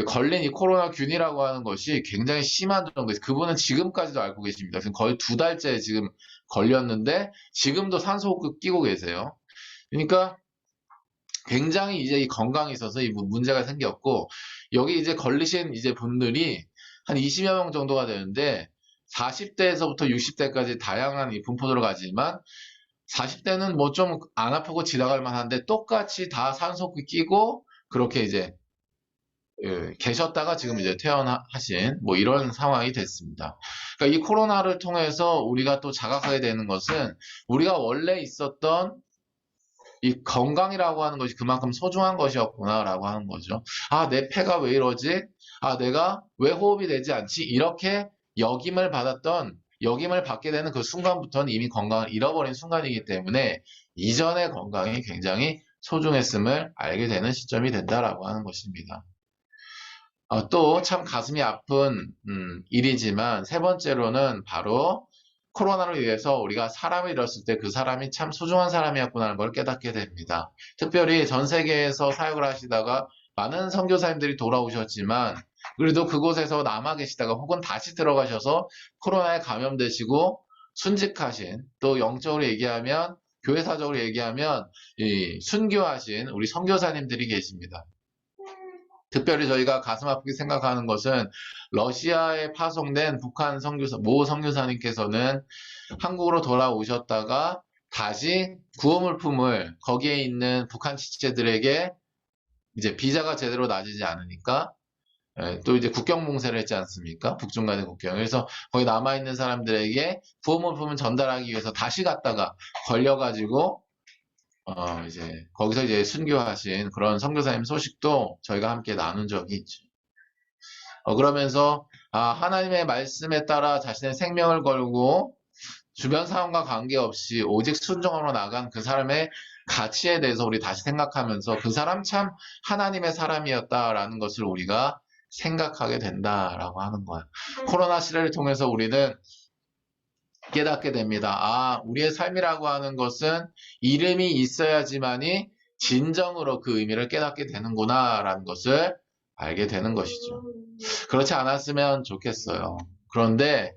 걸린 이 코로나균이라고 하는 것이 굉장히 심한 정도에서 그분은 지금까지도 알고 계십니다. 지금 거의 2달째 지금 걸렸는데 지금도 산소호흡기 끼고 계세요. 그러니까 굉장히 이제 이 건강에 있어서 이 문제가 생겼고 여기 이제 걸리신 이제 분들이 한 20여 명 정도가 되는데 40대에서부터 60대까지 다양한 이 분포도를 가지지만 40대는 뭐 좀 안 아프고 지나갈 만한데 똑같이 다 산소호흡기 끼고 그렇게 이제 계셨다가 지금 이제 퇴원하신 뭐 이런 상황이 됐습니다. 그러니까 이 코로나를 통해서 우리가 또 자각하게 되는 것은 우리가 원래 있었던 이 건강이라고 하는 것이 그만큼 소중한 것이었구나라고 하는 거죠. 아, 내 폐가 왜 이러지? 아, 내가 왜 호흡이 되지 않지? 이렇게 역임을 받게 되는 그 순간부터는 이미 건강을 잃어버린 순간이기 때문에 이전의 건강이 굉장히 소중했음을 알게 되는 시점이 된다라고 하는 것입니다. 또 참 가슴이 아픈 일이지만 세 번째로는 바로 코로나로 인해서 우리가 사람을 잃었을 때 그 사람이 참 소중한 사람이었구나를 걸 깨닫게 됩니다. 특별히 전 세계에서 사역을 하시다가 많은 선교사님들이 돌아오셨지만 그래도 그곳에서 남아 계시다가 혹은 다시 들어가셔서 코로나에 감염되시고 순직하신 또 영적으로 얘기하면 교회사적으로 얘기하면 순교하신 우리 선교사님들이 계십니다. 특별히 저희가 가슴 아프게 생각하는 것은 러시아에 파송된 북한 모 선교사님께서는 한국으로 돌아오셨다가 다시 구호물품을 거기에 있는 북한 지체들에게 이제 비자가 제대로 나지지 않으니까 또 이제 국경 봉쇄를 했지 않습니까? 북중 간의 국경. 그래서 거기 남아있는 사람들에게 구호물품을 전달하기 위해서 다시 갔다가 걸려가지고 이제 거기서 이제 순교하신 그런 선교사님 소식도 저희가 함께 나눈 적이 있죠. 그러면서 하나님의 말씀에 따라 자신의 생명을 걸고 주변 상황과 관계없이 오직 순종하러 나간 그 사람의 가치에 대해서 우리 다시 생각하면서 그 사람 참 하나님의 사람이었다라는 것을 우리가 생각하게 된다라고 하는 거예요. 코로나 시대를 통해서 우리는 깨닫게 됩니다. 우리의 삶이라고 하는 것은 이름이 있어야지만이 진정으로 그 의미를 깨닫게 되는구나 라는 것을 알게 되는 것이죠. 그렇지 않았으면 좋겠어요. 그런데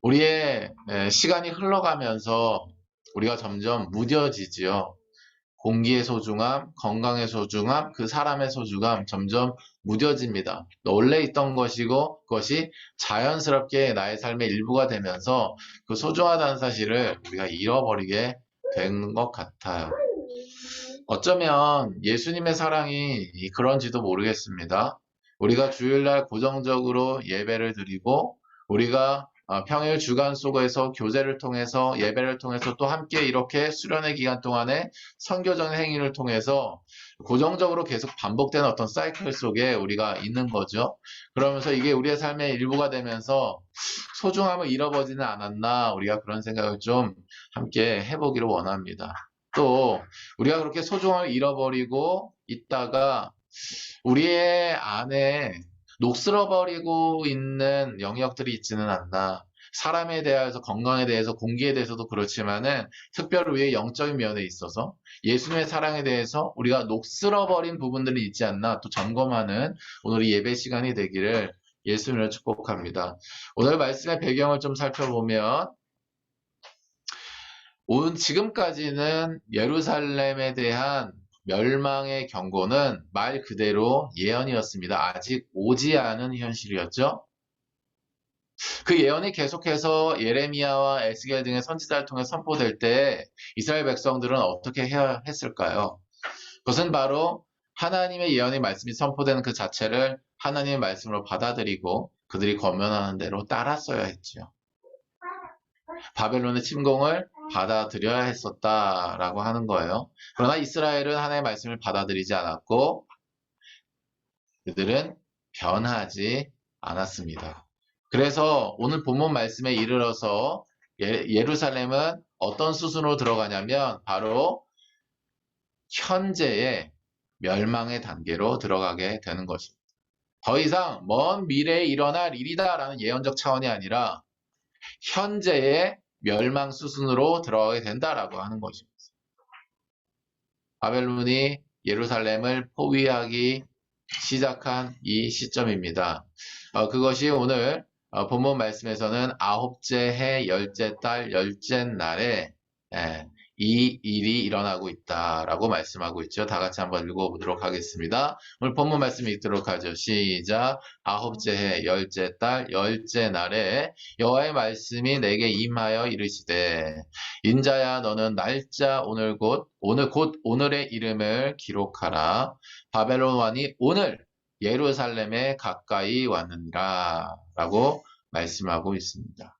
우리의 시간이 흘러가면서 우리가 점점 무뎌지지요. 공기의 소중함, 건강의 소중함, 그 사람의 소중함 점점 무뎌집니다. 원래 있던 것이고 그것이 자연스럽게 나의 삶의 일부가 되면서 그 소중하다는 사실을 우리가 잃어버리게 된 것 같아요. 어쩌면 예수님의 사랑이 그런지도 모르겠습니다. 우리가 주일날 고정적으로 예배를 드리고 우리가 평일 주간 속에서 교제를 통해서 예배를 통해서 또 함께 이렇게 수련의 기간 동안에 선교적인 행위를 통해서 고정적으로 계속 반복되는 어떤 사이클 속에 우리가 있는 거죠. 그러면서 이게 우리의 삶의 일부가 되면서 소중함을 잃어버리지는 않았나 우리가 그런 생각을 좀 함께 해보기를 원합니다. 또 우리가 그렇게 소중함을 잃어버리고 있다가 우리의 안에 녹슬어버리고 있는 영역들이 있지는 않나. 사람에 대해서, 건강에 대해서, 공기에 대해서도 그렇지만은 특별히 우리의 영적인 면에 있어서 예수님의 사랑에 대해서 우리가 녹슬어버린 부분들이 있지 않나 또 점검하는 오늘 이 예배 시간이 되기를 예수님을 축복합니다. 오늘 말씀의 배경을 좀 살펴보면 지금까지는 예루살렘에 대한 멸망의 경고는 말 그대로 예언이었습니다. 아직 오지 않은 현실이었죠. 그 예언이 계속해서 예레미야와 에스겔 등의 선지자를 통해 선포될 때 이스라엘 백성들은 어떻게 해야 했을까요? 그것은 바로 하나님의 예언의 말씀이 선포되는 그 자체를 하나님의 말씀으로 받아들이고 그들이 권면하는 대로 따랐어야 했지요. 바벨론의 침공을 받아들여야 했었다라고 하는 거예요. 그러나 이스라엘은 하나님의 말씀을 받아들이지 않았고 그들은 변하지 않았습니다. 그래서 오늘 본문 말씀에 이르러서 예루살렘은 어떤 수순으로 들어가냐면 바로 현재의 멸망의 단계로 들어가게 되는 것입니다. 더 이상 먼 미래에 일어날 일이다라는 예언적 차원이 아니라 현재의 멸망 수순으로 들어가게 된다라고 하는 것입니다. 바벨론이 예루살렘을 포위하기 시작한 이 시점입니다. 그것이 오늘 본문 말씀에서는 아홉째 해 열째 달 열째 날에 이 일이 일어나고 있다라고 말씀하고 있죠. 다 같이 한번 읽어보도록 하겠습니다. 오늘 본문 말씀 읽도록 하죠. 시작. 아홉째 해 열째 달 열째 날에 여호와의 말씀이 내게 임하여 이르시되 인자야 너는 날짜 오늘 곧 오늘의 이름을 기록하라. 바벨론 왕이 오늘 예루살렘에 가까이 왔느니라 라고 말씀하고 있습니다.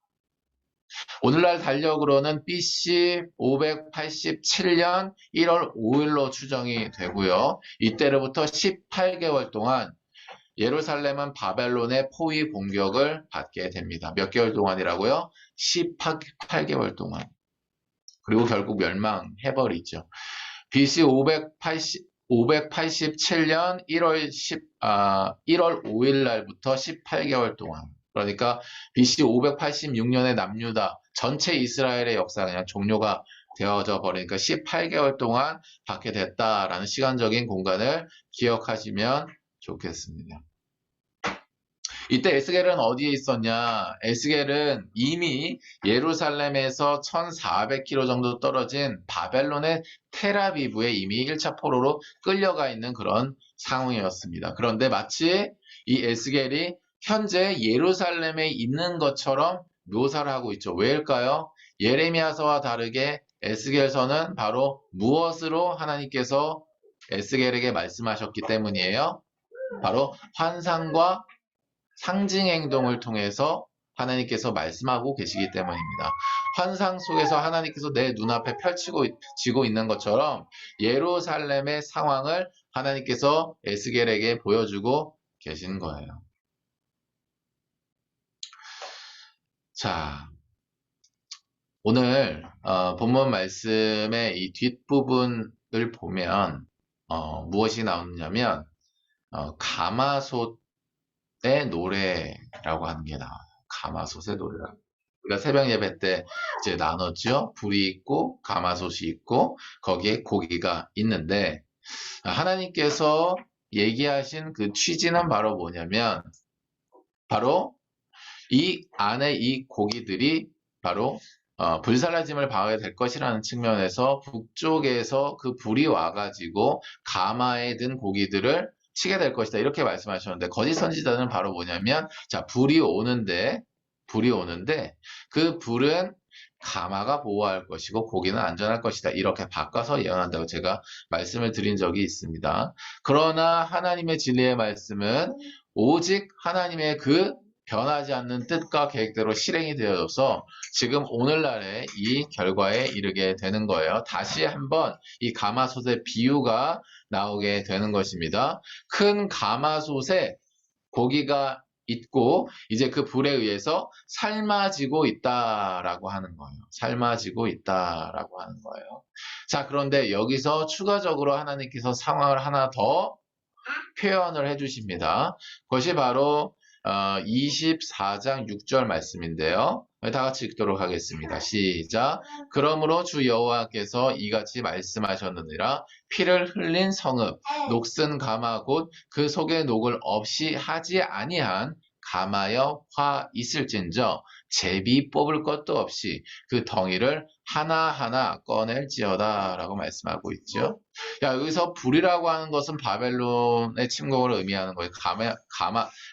오늘날 달력으로는 BC 587년 1월 5일로 추정이 되고요. 이때로부터 18개월 동안 예루살렘은 바벨론의 포위 공격을 받게 됩니다. 몇 개월 동안이라고요? 18개월 동안. 그리고 결국 멸망해버리죠. BC 587년 1월 5일 날부터 18개월 동안. 그러니까 BC 586년의 남유다 전체 이스라엘의 역사가 그냥 종료가 되어져 버리니까 18개월 동안 받게 됐다라는 시간적인 공간을 기억하시면 좋겠습니다. 이때 에스겔은 어디에 있었냐? 에스겔은 이미 예루살렘에서 1400km 정도 떨어진 바벨론의 텔아비브에 이미 1차 포로로 끌려가 있는 그런 상황이었습니다. 그런데 마치 이 에스겔이 현재 예루살렘에 있는 것처럼 묘사를 하고 있죠. 왜일까요? 예레미야서와 다르게 에스겔서는 바로 무엇으로 하나님께서 에스겔에게 말씀하셨기 때문이에요. 바로 환상과 상징 행동을 통해서 하나님께서 말씀하고 계시기 때문입니다. 환상 속에서 하나님께서 내 눈앞에 펼치고 있는 것처럼 예루살렘의 상황을 하나님께서 에스겔에게 보여주고 계신 거예요. 자, 오늘 본문 말씀의 이 뒷부분을 보면 무엇이 나오냐면 가마솥의 노래라고 하는 게 나와요. 가마솥의 노래라고. 우리가 새벽 예배 때 이제 나눴죠. 불이 있고 가마솥이 있고 거기에 고기가 있는데 하나님께서 얘기하신 그 취지는 바로 뭐냐면 바로 이 안에 이 고기들이 바로 불살라짐을 당하게 될 것이라는 측면에서 북쪽에서 그 불이 와가지고 가마에 든 고기들을 치게 될 것이다 이렇게 말씀하셨는데 거짓 선지자는 바로 뭐냐면 자 불이 오는데 그 불은 가마가 보호할 것이고 고기는 안전할 것이다 이렇게 바꿔서 예언한다고 제가 말씀을 드린 적이 있습니다. 그러나 하나님의 진리의 말씀은 오직 하나님의 그 변하지 않는 뜻과 계획대로 실행이 되어져서 지금 오늘날의 이 결과에 이르게 되는 거예요. 다시 한번 이 가마솥의 비유가 나오게 되는 것입니다. 큰 가마솥에 고기가 있고 이제 그 불에 의해서 삶아지고 있다라고 하는 거예요. 삶아지고 있다라고 하는 거예요. 자, 그런데 여기서 추가적으로 하나님께서 상황을 하나 더 표현을 해주십니다. 그것이 바로 24장 6절 말씀인데요. 다 같이 읽도록 하겠습니다. 시작. 그러므로 주 여호와께서 이같이 말씀하셨느니라. 피를 흘린 성읍, 녹슨 가마 곧 그 속에 녹을 없이 하지 아니한 감하여 화 있을진저 제비 뽑을 것도 없이 그 덩이를 하나하나 꺼낼지어다 라고 말씀하고 있죠. 야, 여기서 불이라고 하는 것은 바벨론의 침공을 의미하는 거예요.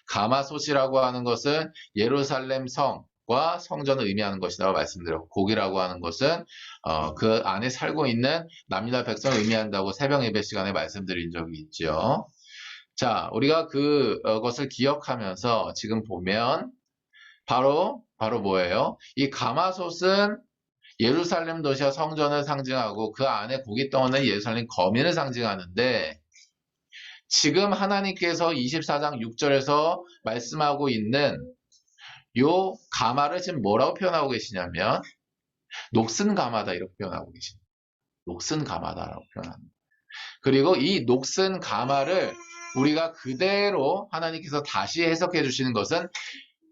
가마솥이라고 하는 것은 예루살렘 성과 성전을 의미하는 것이라고 말씀드렸고, 고기라고 하는 것은 그 안에 살고 있는 남유다 백성을 의미한다고 새벽 예배 시간에 말씀드린 적이 있죠. 자, 우리가 그것을 기억하면서 지금 보면 바로 뭐예요? 이 가마솥은 예루살렘 도시와 성전을 상징하고 그 안에 고기 덩어리는 예루살렘 거민을 상징하는데, 지금 하나님께서 24장 6절에서 말씀하고 있는 요 가마를 지금 뭐라고 표현하고 계시냐면 녹슨 가마다 이렇게 표현하고 계십니다. 녹슨 가마다라고 표현합니다. 그리고 이 녹슨 가마를 우리가 그대로 하나님께서 다시 해석해 주시는 것은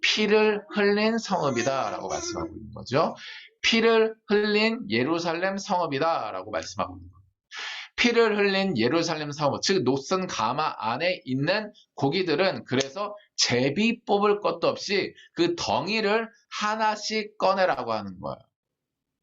피를 흘린 성읍이다 라고 말씀하고 있는 거죠. 피를 흘린 예루살렘 성읍이다 라고 말씀하고 있는 거예요. 피를 흘린 예루살렘 성읍, 즉 녹슨 가마 안에 있는 고기들은 그래서 제비 뽑을 것도 없이 그 덩이를 하나씩 꺼내라고 하는 거예요.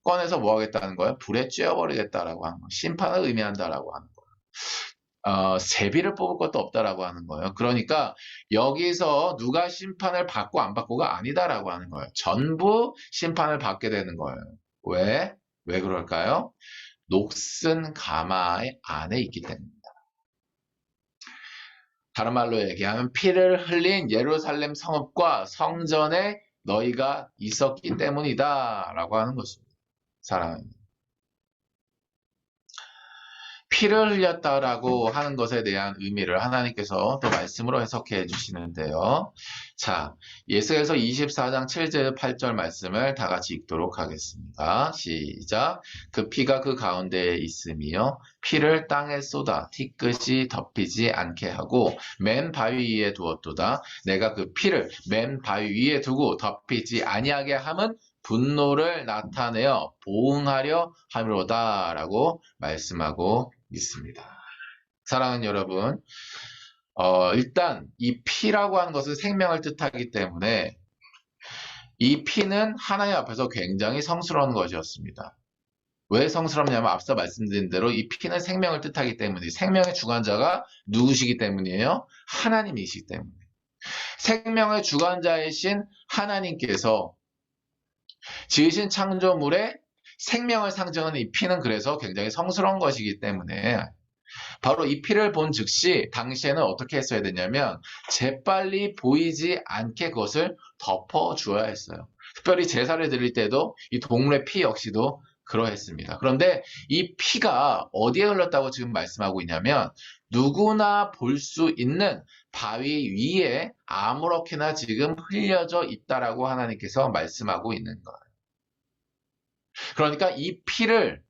꺼내서 뭐 하겠다는 거예요? 불에 쬐어버리겠다라고 하는 거예요. 심판을 의미한다라고 하는 거예요. 제비를 뽑을 것도 없다라고 하는 거예요. 그러니까 여기서 누가 심판을 받고 안 받고가 아니다라고 하는 거예요. 전부 심판을 받게 되는 거예요. 왜? 왜 그럴까요? 녹슨 가마의 안에 있기 때문입니다. 다른 말로 얘기하면 피를 흘린 예루살렘 성읍과 성전에 너희가 있었기 때문이다 라고 하는 것입니다. 사랑합니다. 피를 흘렸다라고 하는 것에 대한 의미를 하나님께서 또 말씀으로 해석해 주시는데요. 자, 예수에서 24장 7절 8절 말씀을 다 같이 읽도록 하겠습니다. 시작. 그 피가 그 가운데에 있으며 피를 땅에 쏟아 티끝이 덮이지 않게 하고 맨 바위 위에 두었도다. 내가 그 피를 맨 바위 위에 두고 덮이지 아니하게 함은 분노를 나타내어 보응하려 함이로다 라고 말씀하고 있습니다. 사랑하는 여러분, 일단 이 피라고 하는 것은 생명을 뜻하기 때문에 이 피는 하나님 앞에서 굉장히 성스러운 것이었습니다. 왜 성스럽냐면 앞서 말씀드린 대로 이 피는 생명을 뜻하기 때문에, 생명의 주관자가 누구시기 때문이에요? 하나님이시기 때문에. 생명의 주관자이신 하나님께서 지으신 창조물에 생명을 상징하는 이 피는 그래서 굉장히 성스러운 것이기 때문에 바로 이 피를 본 즉시 당시에는 어떻게 했어야 되냐면 재빨리 보이지 않게 그것을 덮어주어야 했어요. 특별히 제사를 드릴 때도 이 동물의 피 역시도 그러했습니다. 그런데 이 피가 어디에 흘렀다고 지금 말씀하고 있냐면 누구나 볼 수 있는 바위 위에 아무렇게나 지금 흘려져 있다라고 하나님께서 말씀하고 있는 거예요. 그러니까 이 피를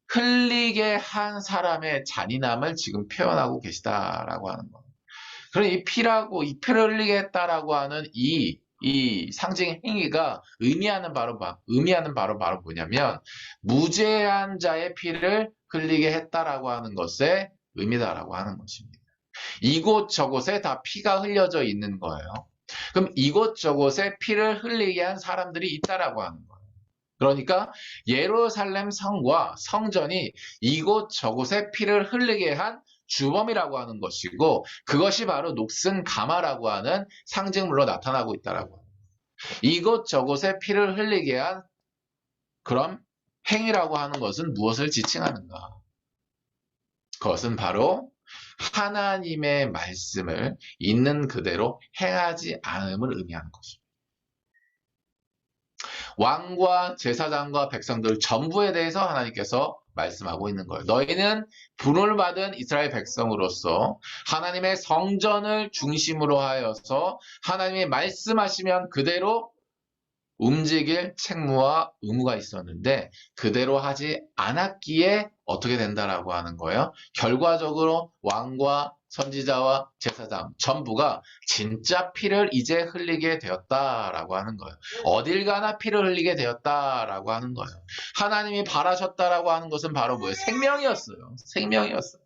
흘리게 한 사람의 잔인함을 지금 표현하고 계시다라고 하는 거예요. 그럼 이 피를 흘리게 했다라고 하는 이 상징 행위가 의미하는 바로 뭐냐면 무죄한 자의 피를 흘리게 했다라고 하는 것의 의미다라고 하는 것입니다. 이곳저곳에 다 피가 흘려져 있는 거예요. 그럼 이곳저곳에 피를 흘리게 한 사람들이 있다라고 하는 거예요. 그러니까 예루살렘 성과 성전이 이곳저곳에 피를 흘리게 한 주범이라고 하는 것이고 그것이 바로 녹슨 가마라고 하는 상징물로 나타나고 있다라고 합니다. 이곳저곳에 피를 흘리게 한 그런 행위라고 하는 것은 무엇을 지칭하는가? 그것은 바로 하나님의 말씀을 있는 그대로 행하지 않음을 의미하는 것입니다. 왕과 제사장과 백성들 전부에 대해서 하나님께서 말씀하고 있는 거예요. 너희는 분을 받은 이스라엘 백성으로서 하나님의 성전을 중심으로 하여서 하나님이 말씀하시면 그대로 움직일 책무와 의무가 있었는데 그대로 하지 않았기에 어떻게 된다라고 하는 거예요. 결과적으로 왕과 선지자와 제사장 전부가 진짜 피를 이제 흘리게 되었다라고 하는 거예요. 어딜 가나 피를 흘리게 되었다라고 하는 거예요. 하나님이 바라셨다라고 하는 것은 바로 뭐예요? 생명이었어요. 생명이었어요.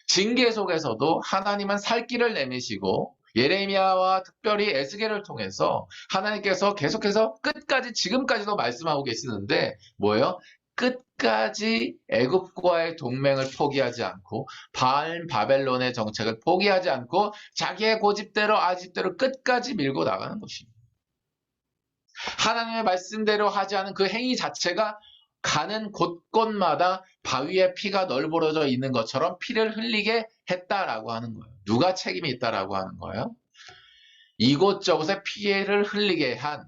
징계 속에서도 하나님은 살 길을 내미시고 예레미야와 특별히 에스겔을 통해서 하나님께서 계속해서 끝까지 지금까지도 말씀하고 계시는데 뭐예요? 끝까지 애굽과의 동맹을 포기하지 않고 바벨론의 정책을 포기하지 않고 자기의 고집대로 아집대로 끝까지 밀고 나가는 것입니다. 하나님의 말씀대로 하지 않은 그 행위 자체가 가는 곳곳마다 바위에 피가 널브러져 있는 것처럼 피를 흘리게 했다라고 하는 거예요. 누가 책임이 있다라고 하는 거예요? 이곳저곳에 피해를 흘리게 한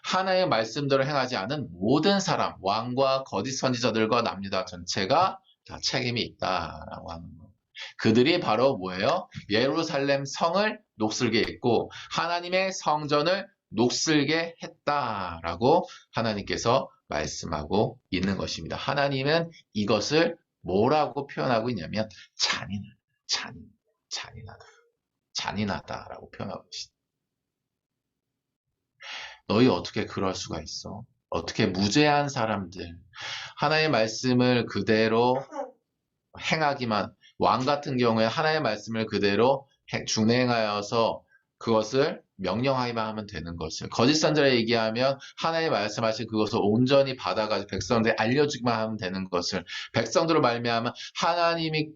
하나님의 말씀대로 행하지 않은 모든 사람, 왕과 거짓 선지자들과 남유다 전체가 다 책임이 있다라고 하는 거예요. 그들이 바로 뭐예요? 예루살렘 성을 녹슬게 했고 하나님의 성전을 녹슬게 했다라고 하나님께서 말씀하고 있는 것입니다. 하나님은 이것을 뭐라고 표현하고 있냐면 잔인하다라고 표현하고 있습니다. 너희 어떻게 그럴 수가 있어? 어떻게 무죄한 사람들, 하나님의 말씀을 그대로 행하기만, 왕 같은 경우에 하나님의 말씀을 그대로 준행하여서 그것을 명령하기만 하면 되는 것을, 거짓 선지자를 얘기하면 하나님 말씀하신 그것을 온전히 받아가지고 백성들에 알려주기만 하면 되는 것을, 백성들로 말미암아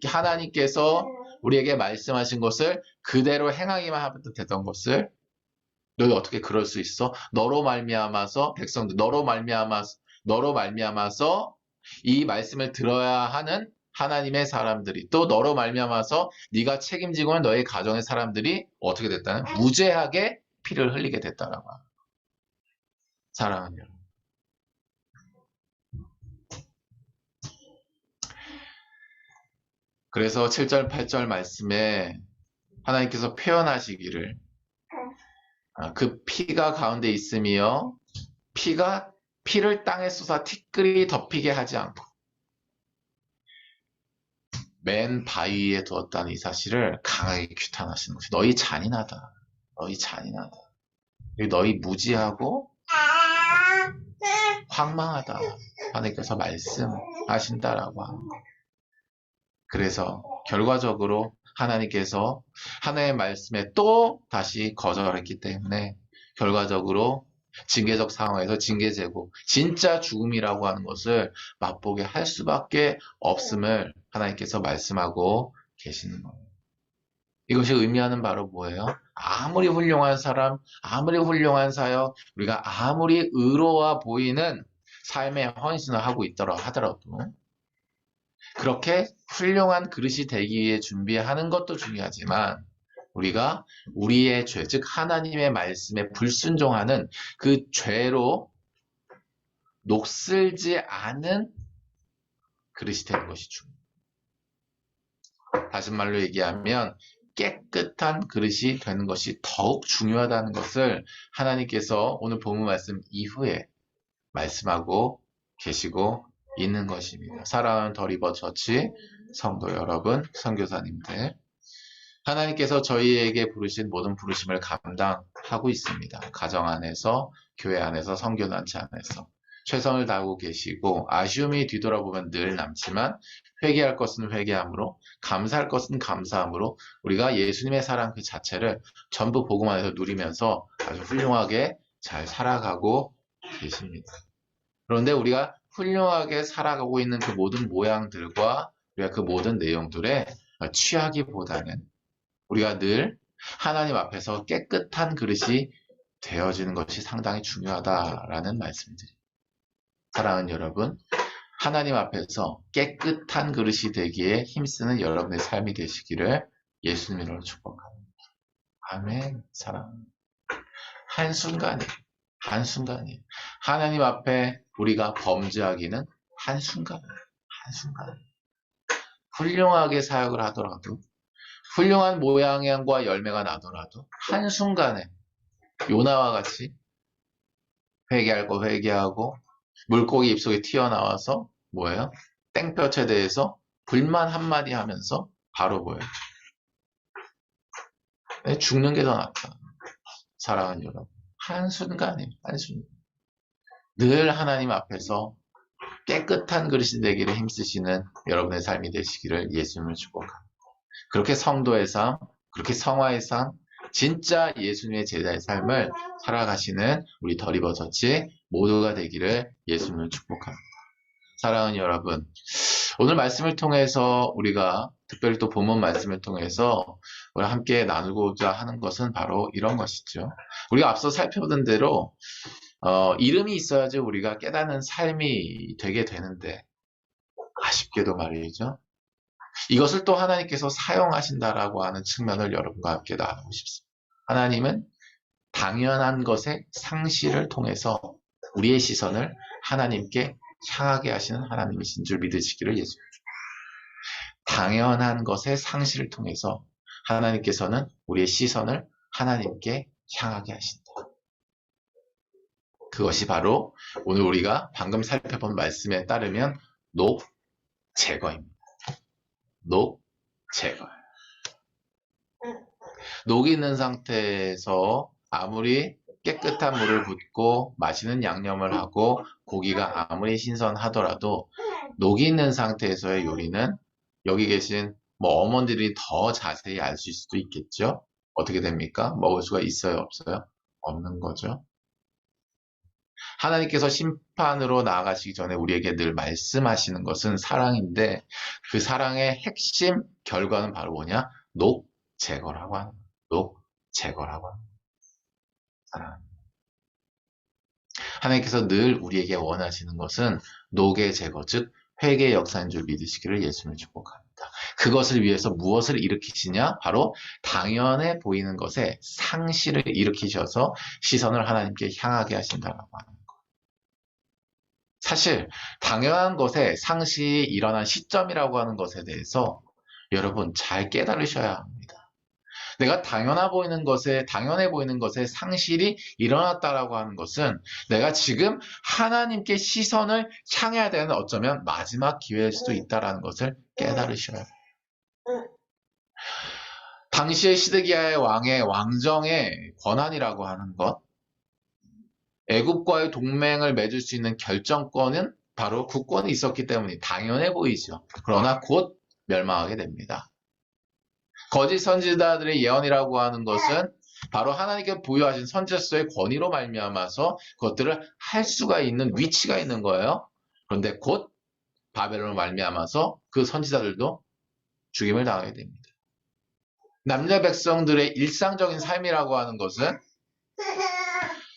하나님께서 우리에게 말씀하신 것을 그대로 행하기만 하면 되던 것을 너희 어떻게 그럴 수 있어? 너로 말미암아서 백성들, 너로 말미암아서 이 말씀을 들어야 하는 하나님의 사람들이, 또 너로 말미암아서 네가 책임지고 있는 너의 가정의 사람들이 어떻게 됐다는? 무죄하게 피를 흘리게 됐다라고 합니다. 사랑하는 여러분, 그래서 7절 8절 말씀에 하나님께서 표현하시기를 그 피가 가운데 있으며 피를 땅에 쏟아 티끌이 덮이게 하지 않고 맨 바위에 두었다는 이 사실을 강하게 규탄하시는 것이, 너희 잔인하다. 너희 무지하고 황망하다. 하나님께서 말씀하신다라고 합니다. 그래서 결과적으로 하나님께서 하나님의 말씀에 또 다시 거절했기 때문에 결과적으로 징계적 상황에서 징계제고 진짜 죽음이라고 하는 것을 맛보게 할 수밖에 없음을 하나님께서 말씀하고 계시는 거예요. 이것이 의미하는 바로 뭐예요? 아무리 훌륭한 사람, 아무리 훌륭한 사역, 우리가 아무리 의로워 보이는 삶의 헌신을 하고 있더라 하더라도 그렇게 훌륭한 그릇이 되기 위해 준비하는 것도 중요하지만 우리가 우리의 죄, 즉 하나님의 말씀에 불순종하는 그 죄로 녹슬지 않은 그릇이 되는 것이 중요해요. 다시 말로 얘기하면 깨끗한 그릇이 되는 것이 더욱 중요하다는 것을 하나님께서 오늘 본문 말씀 이후에 말씀하고 계시고 있는 것입니다. 사랑하는 더리버 처치 성도 여러분, 선교사님들, 하나님께서 저희에게 부르신 모든 부르심을 감당하고 있습니다. 가정 안에서, 교회 안에서, 선교단체 안에서 최선을 다하고 계시고 아쉬움이 뒤돌아보면 늘 남지만 회개할 것은 회개함으로, 감사할 것은 감사함으로 우리가 예수님의 사랑 그 자체를 전부 복음 안에서 누리면서 아주 훌륭하게 잘 살아가고 계십니다. 그런데 우리가 훌륭하게 살아가고 있는 그 모든 모양들과 우리가 그 모든 내용들에 취하기보다는 우리가 늘 하나님 앞에서 깨끗한 그릇이 되어지는 것이 상당히 중요하다라는 말씀드립니다. 사랑하는 여러분, 하나님 앞에서 깨끗한 그릇이 되기에 힘쓰는 여러분의 삶이 되시기를 예수님으로 축복합니다. 아멘. 사랑합니다. 한순간에 하나님 앞에 우리가 범죄하기는 한순간에 훌륭하게 사역을 하더라도, 훌륭한 모양과 열매가 나더라도 한순간에 요나와 같이 회개할 거 회개하고 물고기 입속에 튀어나와서 뭐예요? 땡볕에 대해서 불만 한마디 하면서 바로 뭐예요? 죽는 게 더 낫다. 사랑하는 여러분, 한순간에 늘 하나님 앞에서 깨끗한 그릇이 되기를 힘쓰시는 여러분의 삶이 되시기를 예수님을 축복합니다. 그렇게 성도의 삶, 그렇게 성화의 삶, 진짜 예수님의 제자의 삶을 살아가시는 우리 더리버처치 모두가 되기를 예수님을 축복합니다. 사랑하는 여러분, 오늘 말씀을 통해서 우리가 특별히 또 본문 말씀을 통해서 우리 함께 나누고자 하는 것은 바로 이런 것이죠. 우리가 앞서 살펴본 대로 이름이 있어야지 우리가 깨닫는 삶이 되게 되는데 아쉽게도 말이죠. 이것을 또 하나님께서 사용하신다라고 하는 측면을 여러분과 함께 나누고 싶습니다. 하나님은 당연한 것의 상실을 통해서 우리의 시선을 하나님께 향하게 하시는 하나님이신 줄 믿으시기를 예수님. 당연한 것의 상실을 통해서 하나님께서는 우리의 시선을 하나님께 향하게 하신다. 그것이 바로 오늘 우리가 방금 살펴본 말씀에 따르면 녹제거입니다. 녹제거. 녹이 있는 상태에서 아무리 깨끗한 물을 붓고 맛있는 양념을 하고 고기가 아무리 신선하더라도 녹이 있는 상태에서의 요리는 여기 계신 어머니들이 더 자세히 알 수 있을 수도 있겠죠. 어떻게 됩니까? 먹을 수가 있어요? 없어요? 없는 거죠. 하나님께서 심판으로 나아가시기 전에 우리에게 늘 말씀하시는 것은 사랑인데 그 사랑의 핵심 결과는 바로 뭐냐? 녹제거라고 하는 거예요. 녹제거라고 하는 거예요. 사랑. 하나님께서 늘 우리에게 원하시는 것은 녹의 제거, 즉 회개의 역사인 줄 믿으시기를 예수님을 축복합니다. 그것을 위해서 무엇을 일으키시냐? 바로 당연해 보이는 것에 상실을 일으키셔서 시선을 하나님께 향하게 하신다라고 하는 거예요. 사실 당연한 것에 상실이 일어난 시점이라고 하는 것에 대해서 여러분 잘 깨달으셔야 합니다. 내가 당연해 보이는 것에 상실이 일어났다라고 하는 것은 내가 지금 하나님께 시선을 향해야 되는 어쩌면 마지막 기회일 수도 있다라는 것을 깨달으셔야 해요. 당시의 시드기야의 왕의 왕정의 권한이라고 하는 것, 애굽과의 동맹을 맺을 수 있는 결정권은 바로 국권이 있었기 때문에 당연해 보이죠. 그러나 곧 멸망하게 됩니다. 거짓 선지자들의 예언이라고 하는 것은 바로 하나님께 부여하신 선지자로서의 권위로 말미암아서 그것들을 할 수가 있는 위치가 있는 거예요. 그런데 곧 바벨론으로 말미암아서 그 선지자들도 죽임을 당하게 됩니다. 남녀 백성들의 일상적인 삶이라고 하는 것은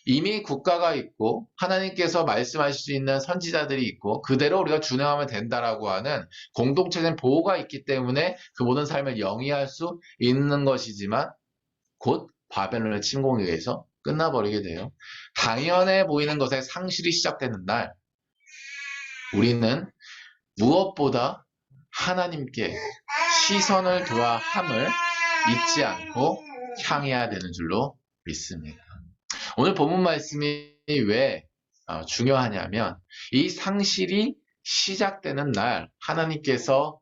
이미 국가가 있고 하나님께서 말씀하실 수 있는 선지자들이 있고 그대로 우리가 준행하면 된다라고 하는 공동체적인 보호가 있기 때문에 그 모든 삶을 영위할 수 있는 것이지만 곧 바벨론의 침공에 의해서 끝나버리게 돼요. 당연해 보이는 것에 상실이 시작되는 날 우리는 무엇보다 하나님께 시선을 두어 함을 잊지 않고 향해야 되는 줄로 믿습니다. 오늘 본문 말씀이 왜 중요하냐면 이 상실이 시작되는 날 하나님께서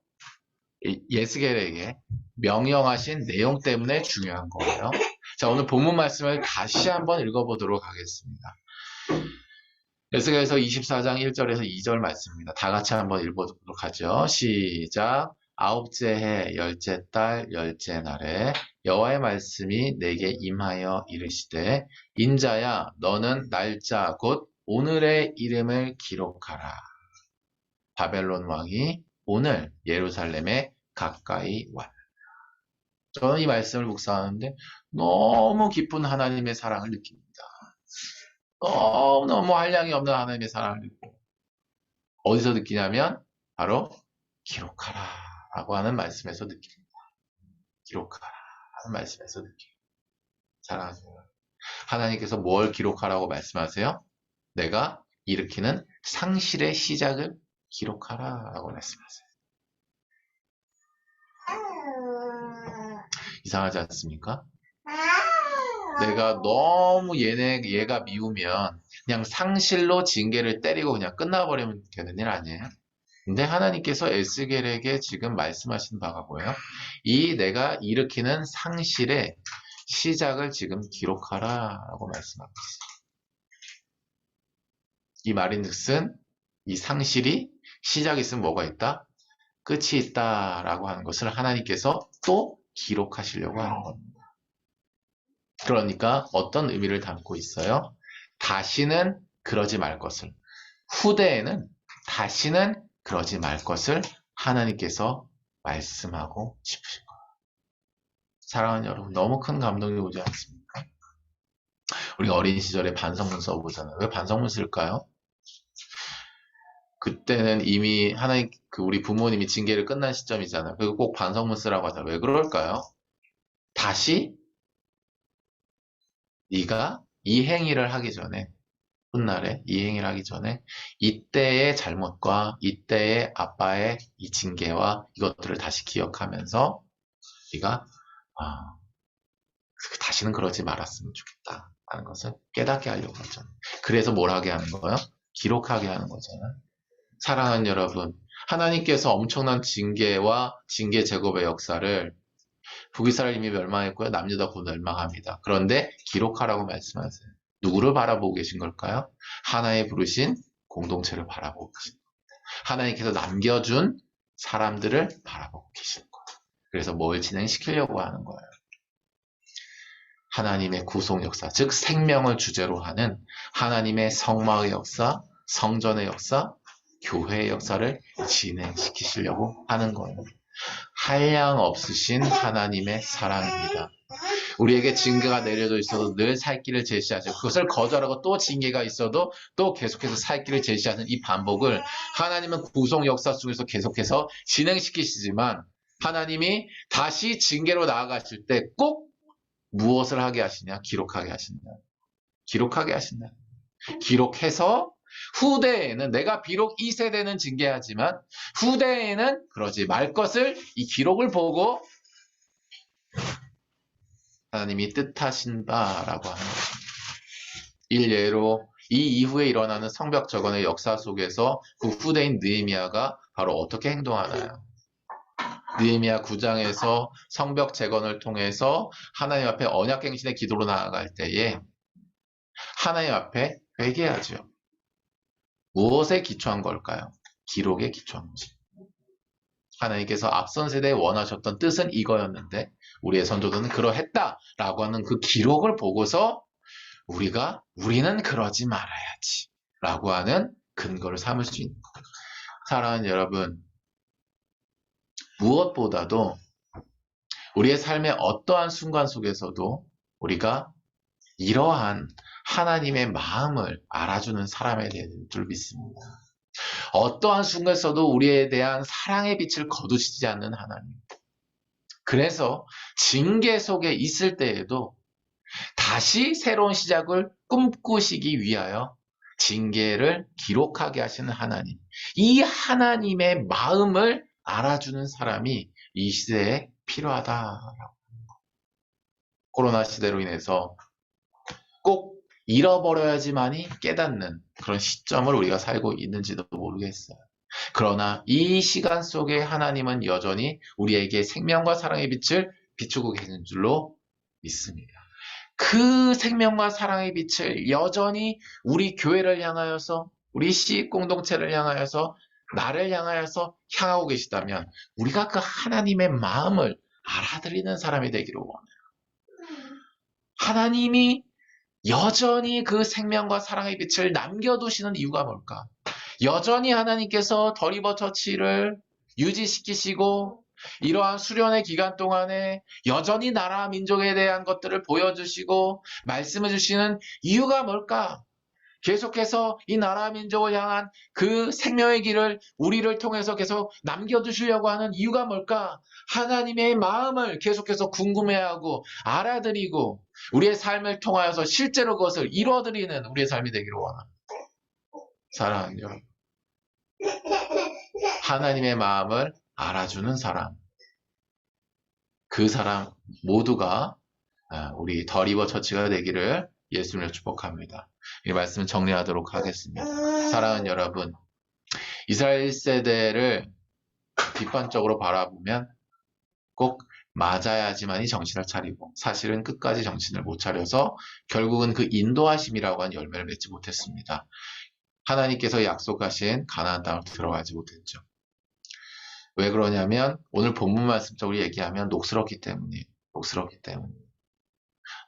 예스겔에게 명령하신 내용 때문에 중요한 거예요. 자, 오늘 본문 말씀을 다시 한번 읽어보도록 하겠습니다. 에스겔서 24장 1절에서 2절 말씀입니다. 다 같이 한번 읽어보도록 하죠. 시작. 아홉째 해 열째 달 열째 날에 여호와의 말씀이 내게 임하여 이르시되 인자야 너는 날짜 곧 오늘의 이름을 기록하라. 바벨론 왕이 오늘 예루살렘에 가까이 왔다. 저는 이 말씀을 묵상하는데 너무 깊은 하나님의 사랑을 느낍니다. 너무너무 한량이 없는 하나님의 사랑을 느끼고 어디서 느끼냐면 바로 기록하라 라고 하는 말씀에서 느낍니다. 기록하라 하는 말씀에서 느낍니다. 사랑하세요. 하나님께서 뭘 기록하라고 말씀하세요? 내가 일으키는 상실의 시작을 기록하라 라고 말씀하세요. 이상하지 않습니까? 내가 너무 얘가 미우면 그냥 상실로 징계를 때리고 그냥 끝나버리면 되는 일 아니에요? 근데 하나님께서 에스겔에게 지금 말씀하신 바가 뭐예요? 이 내가 일으키는 상실의 시작을 지금 기록하라 라고 말씀하고 있어요. 이 말인즉슨 이 상실이 시작이 있으면 뭐가 있다? 끝이 있다 라고 하는 것을 하나님께서 또 기록하시려고 하는 겁니다. 그러니까 어떤 의미를 담고 있어요? 다시는 그러지 말 것을. 후대에는 다시는 그러지 말 것을 하나님께서 말씀하고 싶으신 거예요. 사랑하는 여러분, 너무 큰 감동이 오지 않습니까? 우리 어린 시절에 반성문 써보잖아요. 왜 반성문 쓸까요? 그때는 이미 하나님, 우리 부모님이 징계를 끝난 시점이잖아요. 그리고 꼭 반성문 쓰라고 하잖아요. 왜 그럴까요? 다시 네가 이 행위를 하기 전에, 훗날에 이 행위를 하기 전에 이때의 잘못과 이때의 아빠의 이 징계와 이것들을 다시 기억하면서 네가 다시는 그러지 말았으면 좋겠다 라는 것을 깨닫게 하려고 하잖아요. 그래서 뭘 하게 하는 거예요? 기록하게 하는 거잖아요. 사랑하는 여러분, 하나님께서 엄청난 징계와 징계 제곱의 역사를 북이스라엘 이미 멸망했고요. 남유다 곧 멸망합니다. 그런데 기록하라고 말씀하세요. 누구를 바라보고 계신 걸까요? 하나의 부르신 공동체를 바라보고 계신 겁니다. 하나님께서 남겨준 사람들을 바라보고 계신 거예요. 그래서 뭘 진행시키려고 하는 거예요? 하나님의 구속 역사, 즉 생명을 주제로 하는 하나님의 성마의 역사, 성전의 역사, 교회의 역사를 진행시키시려고 하는 거예요. 한량 없으신 하나님의 사랑입니다. 우리에게 징계가 내려져 있어도 늘 살 길을 제시하죠. 그것을 거절하고 또 징계가 있어도 또 계속해서 살 길을 제시하는 이 반복을 하나님은 구속 역사 속에서 계속해서 진행시키시지만 하나님이 다시 징계로 나아가실 때 꼭 무엇을 하게 하시냐? 기록하게 하신다. 기록하게 하신다. 기록해서 후대에는 내가 비록 이 세대는 징계하지만 후대에는 그러지 말 것을 이 기록을 보고 하나님이 뜻하신다라고 하는 것입니다. 일례로 이 이후에 일어나는 성벽 재건의 역사 속에서 그 후대인 느헤미야가 바로 어떻게 행동하나요? 느헤미야 9장에서 성벽 재건을 통해서 하나님 앞에 언약갱신의 기도로 나아갈 때에 하나님 앞에 회개하죠. 무엇에 기초한 걸까요? 기록에 기초한 거죠. 하나님께서 앞선 세대에 원하셨던 뜻은 이거였는데 우리의 선조들은 그러했다라고 하는 그 기록을 보고서 우리는 그러지 말아야지 라고 하는 근거를 삼을 수 있는 거예요. 사랑하는 여러분, 무엇보다도 우리의 삶의 어떠한 순간 속에서도 우리가 이러한 하나님의 마음을 알아주는 사람에 대한 줄 믿습니다. 어떠한 순간에서도 우리에 대한 사랑의 빛을 거두시지 않는 하나님. 그래서 징계 속에 있을 때에도 다시 새로운 시작을 꿈꾸시기 위하여 징계를 기록하게 하시는 하나님. 이 하나님의 마음을 알아주는 사람이 이 시대에 필요하다라고. 코로나 시대로 인해서 꼭 잃어버려야지만이 깨닫는 그런 시점을 우리가 살고 있는지도 모르겠어요. 그러나 이 시간 속에 하나님은 여전히 우리에게 생명과 사랑의 빛을 비추고 계신 줄로 믿습니다. 그 생명과 사랑의 빛을 여전히 우리 교회를 향하여서, 우리 시익 공동체를 향하여서, 나를 향하여서 향하고 계시다면 우리가 그 하나님의 마음을 알아들이는 사람이 되기를 원해요. 하나님이 여전히 그 생명과 사랑의 빛을 남겨두시는 이유가 뭘까? 여전히 하나님께서 더리버 처치를 유지시키시고 이러한 수련의 기간 동안에 여전히 나라 민족에 대한 것들을 보여주시고 말씀해 주시는 이유가 뭘까? 계속해서 이 나라 민족을 향한 그 생명의 길을 우리를 통해서 계속 남겨두시려고 하는 이유가 뭘까? 하나님의 마음을 계속해서 궁금해하고 알아들이고 우리의 삶을 통하여서 실제로 그것을 이루어드리는 우리의 삶이 되기를 원합니다. 사랑하는 여러분, 하나님의 마음을 알아주는 사람, 그 사람 모두가 우리 더리버 처치가 되기를 예수님을 축복합니다. 이 말씀 정리하도록 하겠습니다. 사랑하는 여러분, 이스라엘 세대를 뒷반적으로 바라보면 꼭 맞아야지만이 정신을 차리고 사실은 끝까지 정신을 못 차려서 결국은 그 인도하심이라고 하는 열매를 맺지 못했습니다. 하나님께서 약속하신 가나안 땅을 들어가지 못했죠. 왜 그러냐면 오늘 본문 말씀적으로 얘기하면 녹슬었기 때문이에요. 녹슬었기 때문이에요.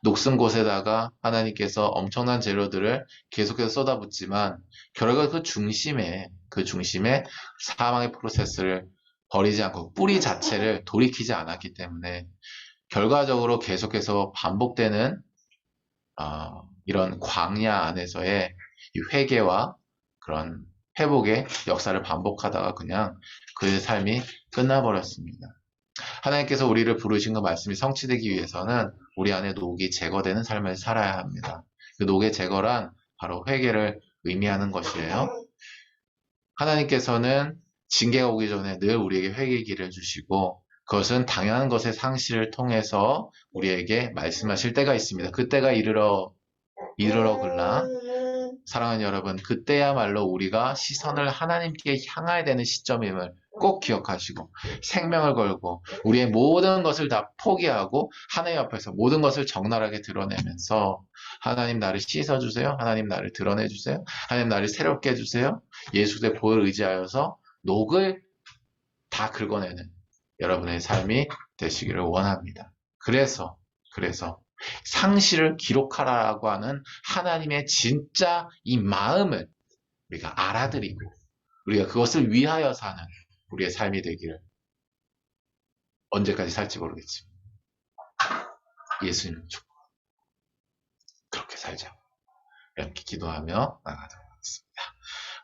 녹슨 곳에다가 하나님께서 엄청난 재료들을 계속해서 쏟아붓지만 결국 그 중심에 사망의 프로세스를 버리지 않고 뿌리 자체를 돌이키지 않았기 때문에 결과적으로 계속해서 반복되는 이런 광야 안에서의 이 회개와 그런 회복의 역사를 반복하다가 그냥 그의 삶이 끝나버렸습니다. 하나님께서 우리를 부르신 그 말씀이 성취되기 위해서는 우리 안에 녹이 제거되는 삶을 살아야 합니다. 그 녹의 제거란 바로 회개를 의미하는 것이에요. 하나님께서는 징계가 오기 전에 늘 우리에게 회개의 길을 주시고 그것은 당연한 것의 상실을 통해서 우리에게 말씀하실 때가 있습니다. 그때가 이르러글나 사랑하는 여러분, 그때야말로 우리가 시선을 하나님께 향해야 되는 시점임을 꼭 기억하시고 생명을 걸고 우리의 모든 것을 다 포기하고 하나님 앞에서 모든 것을 적나라하게 드러내면서 하나님 나를 씻어주세요. 하나님 나를 드러내주세요. 하나님 나를 새롭게 해주세요. 예수의 보혈을 의지하여서 녹을 다 긁어내는 여러분의 삶이 되시기를 원합니다. 그래서 상실을 기록하라고 하는 하나님의 진짜 이 마음을 우리가 알아들이고 우리가 그것을 위하여 사는 우리의 삶이 되기를 언제까지 살지 모르겠지만 예수님 축복 그렇게 살자고 이렇게 기도하며 나가도록 하겠습니다.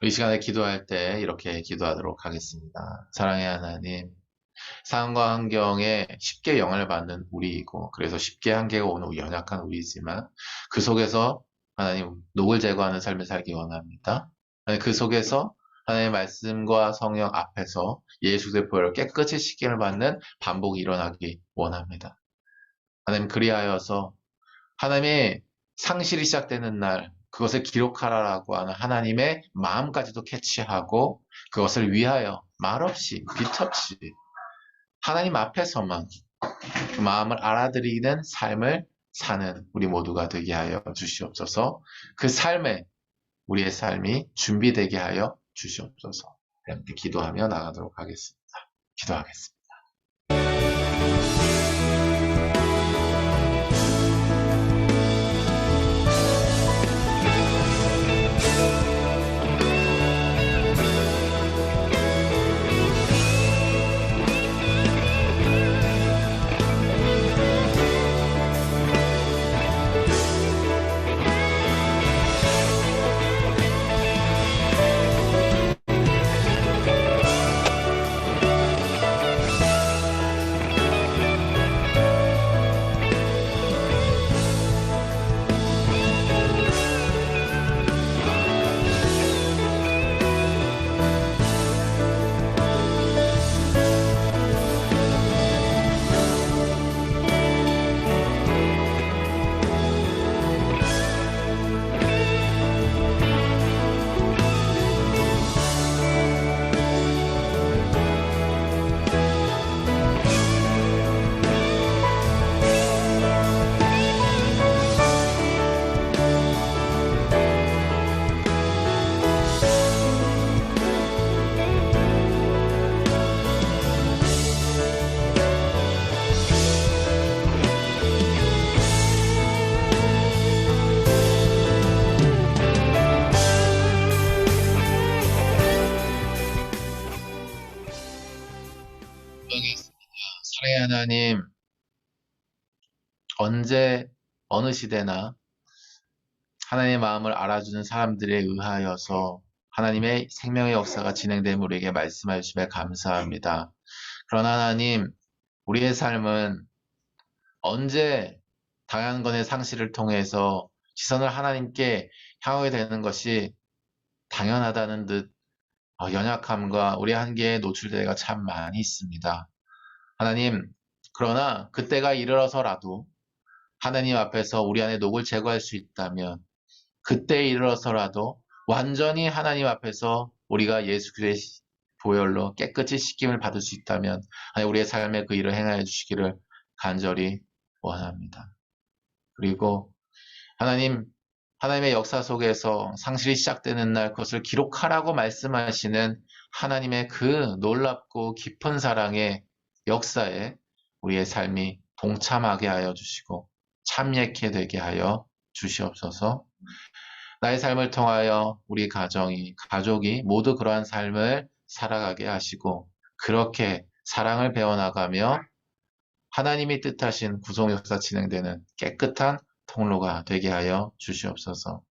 이 시간에 기도할 때 이렇게 기도하도록 하겠습니다. 사랑의 하나님, 상황과 환경에 쉽게 영향을 받는 우리이고 그래서 쉽게 한계가 오는 연약한 우리이지만 그 속에서 하나님 녹을 제거하는 삶을 살기 원합니다. 그 속에서 하나님의 말씀과 성령 앞에서 예수의 보혈을 깨끗이 씻김을 받는 반복이 일어나기 원합니다. 하나님 그리하여서 하나님의 상실이 시작되는 날 그것을 기록하라라고 하는 하나님의 마음까지도 캐치하고 그것을 위하여 말없이 빚없이 하나님 앞에서만 그 마음을 알아들이는 삶을 사는 우리 모두가 되게 하여 주시옵소서. 그 삶에 우리의 삶이 준비되게 하여 주시옵소서. 함께 기도하며 나가도록 하겠습니다. 기도하겠습니다. 사랑의 하나님, 언제 어느 시대나 하나님의 마음을 알아주는 사람들에 의하여서 하나님의 생명의 역사가 진행됨을 우리에게 말씀해 주심에 감사합니다. 그러나 하나님, 우리의 삶은 언제 당한 것의 상실을 통해서 시선을 하나님께 향하게 되는 것이 당연하다는 듯 연약함과 우리의 한계에 노출될 때가 참 많이 있습니다. 하나님, 그러나 그때가 이르러서라도 하나님 앞에서 우리 안에 녹을 제거할 수 있다면 그때에 이르러서라도 완전히 하나님 앞에서 우리가 예수 그리스도의 보혈로 깨끗이 씻김을 받을 수 있다면 우리의 삶에 그 일을 행하여 주시기를 간절히 원합니다. 그리고 하나님의 역사 속에서 상실이 시작되는 날 그것을 기록하라고 말씀하시는 하나님의 그 놀랍고 깊은 사랑의 역사에 우리의 삶이 동참하게 하여 주시고 참여케 되게 하여 주시옵소서. 나의 삶을 통하여 우리 가족이 모두 그러한 삶을 살아가게 하시고 그렇게 사랑을 배워나가며 하나님이 뜻하신 구속 역사 진행되는 깨끗한 통로가 되게 하여 주시옵소서.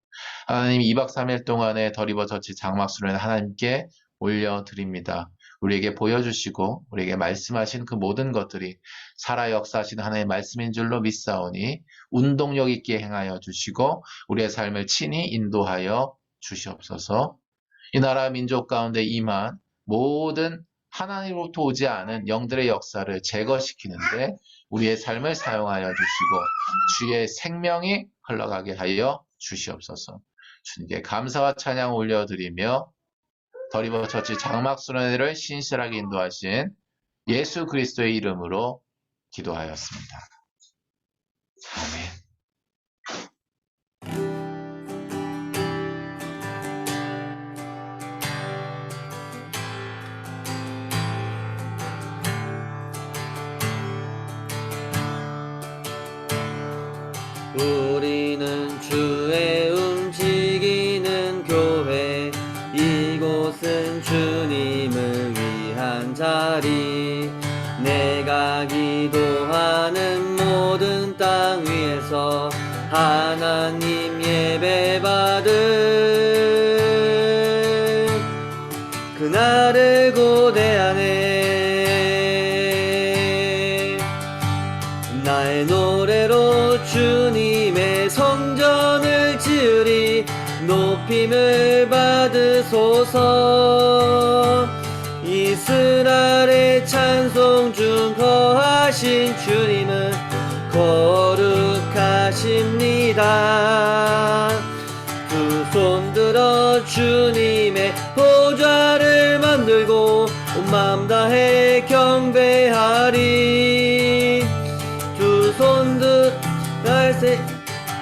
하나님 2박 3일 동안의 더리버처치 장막수련회 하나님께 올려드립니다. 우리에게 보여주시고 우리에게 말씀하신 그 모든 것들이 살아 역사하신 하나님의 말씀인 줄로 믿사오니 운동력 있게 행하여 주시고 우리의 삶을 친히 인도하여 주시옵소서. 이 나라 민족 가운데 임한 모든 하나님으로부터 오지 않은 영들의 역사를 제거시키는데 우리의 삶을 사용하여 주시고 주의 생명이 흘러가게 하여 주시옵소서. 주님께 감사와 찬양 올려드리며 더리버처치 장막수련회를 신실하게 인도하신 예수 그리스도의 이름으로 기도하였습니다. 아멘. 우리는 주의 움직이는 교회, 이곳은 주님을 위한 자리. 내가 기도하는 모든 땅 위에서 하나님 예배 받을 그날을 고대하네. 나의 노래로 주님의 성전을 지으리. 높임을 받으소서. 이스라엘의 찬송 중 거하신 주님은 거룩하십니다. 두 손 들어 주님의 보좌를 만들고 온 맘 다해 경배하리. 두 손 들어 날새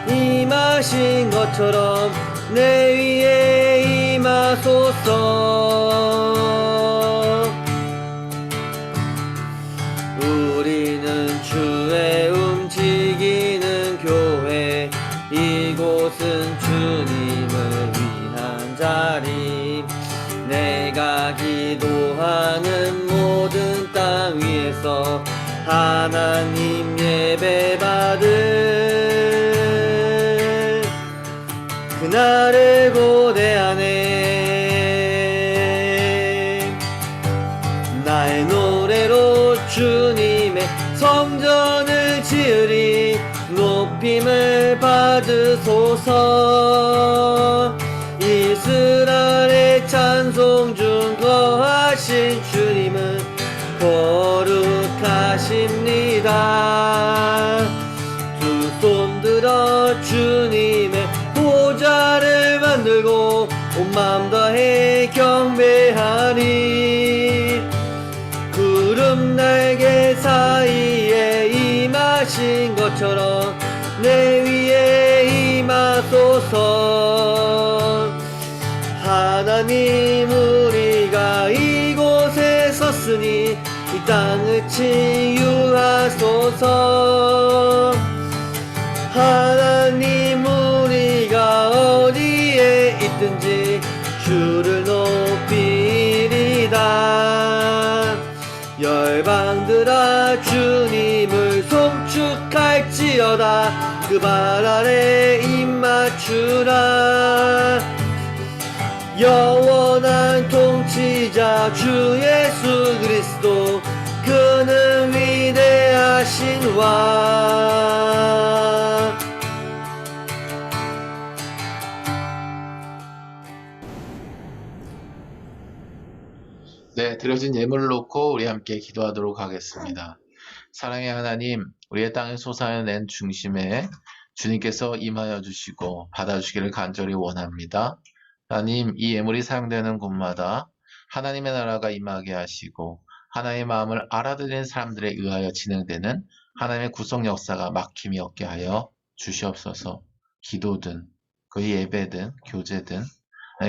임하신 것처럼 내 위에 임하소서. 우리는 주의 움직이는 교회, 이곳은 주님을 위한 자리. 내가 기도하는 모든 땅 위에서 하나님 예배 받을 그날을 고대하네. 나의 노래로 주님의 성전을 지으리. 높임을 받으소서. 이스라엘의 찬송 중 거하신 주님은 거룩하십니다. 두 손 들어 주님의 보좌를 만들고 온 맘 다해 경배하리. 구름 날개 사이에 임하신 것처럼 내 위에 임하소서. 하나님 우리가 이곳에 섰으니 이 땅을 치유하소서. 하나님 우리가 어디에 있든지 주를 높이리다. 열방들아 주님을 송축할지어다. 그 발 아래 입맞추라. 영원한 통치자 주 예수 그리스도, 그는 위대하신 왕. 네, 드려진 예물을 놓고 우리 함께 기도하도록 하겠습니다. 사랑의 하나님, 우리의 땅에 솟아낸 중심에 주님께서 임하여 주시고 받아주시기를 간절히 원합니다. 하나님, 이 예물이 사용되는 곳마다 하나님의 나라가 임하게 하시고 하나님의 마음을 알아들리는 사람들에 의하여 진행되는 하나님의 구속 역사가 막힘이 없게 하여 주시옵소서. 기도든 그 예배든 교제든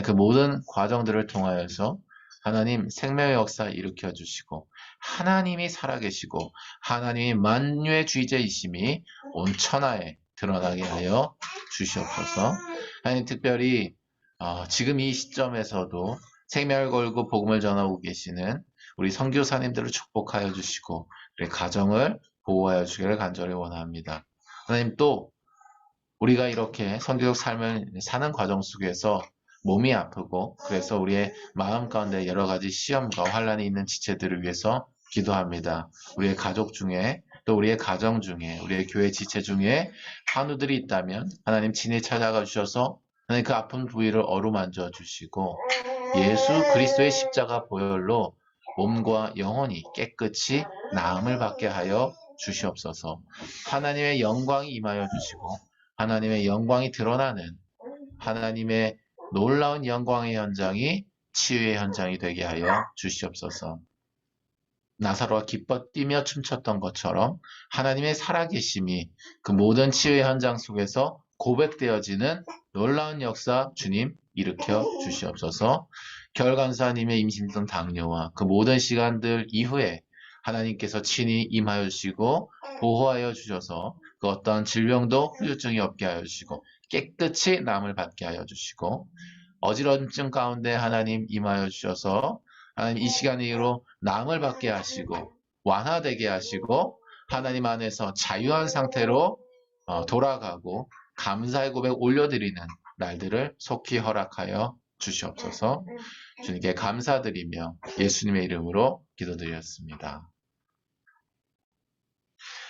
그 모든 과정들을 통하여서 하나님 생명의 역사 일으켜 주시고 하나님이 살아계시고 하나님이 만유의 주제이심이 온 천하에 드러나게 하여 주시옵소서. 하나님 특별히 지금 이 시점에서도 생명을 걸고 복음을 전하고 계시는 우리 선교사님들을 축복하여 주시고 우리 가정을 보호하여 주기를 간절히 원합니다. 하나님 또 우리가 이렇게 선교적 삶을 사는 과정 속에서 몸이 아프고 그래서 우리의 마음 가운데 여러 가지 시험과 환란이 있는 지체들을 위해서 기도합니다. 우리의 가족 중에 또 우리의 가정 중에 우리의 교회 지체 중에 환우들이 있다면 하나님 친히 찾아가 주셔서 하나님 그 아픈 부위를 어루만져 주시고 예수 그리스도의 십자가 보혈로 몸과 영혼이 깨끗이 나음을 받게 하여 주시옵소서. 하나님의 영광이 임하여 주시고 하나님의 영광이 드러나는 하나님의 놀라운 영광의 현장이 치유의 현장이 되게 하여 주시옵소서. 나사로가 기뻐 뛰며 춤췄던 것처럼 하나님의 살아계심이 그 모든 치유의 현장 속에서 고백되어지는 놀라운 역사 주님 일으켜 주시옵소서. 결간사님의 임신던 당뇨와 그 모든 시간들 이후에 하나님께서 친히 임하여 주시고 보호하여 주셔서 그 어떠한 질병도 후유증이 없게 하여 주시고 깨끗이 남을 받게 하여 주시고 어지럼증 가운데 하나님 임하여 주셔서 하나님 이 시간 이후로 남을 받게 하시고 완화되게 하시고 하나님 안에서 자유한 상태로 돌아가고 감사의 고백 올려드리는 날들을 속히 허락하여 주시옵소서. 주님께 감사드리며 예수님의 이름으로 기도드렸습니다.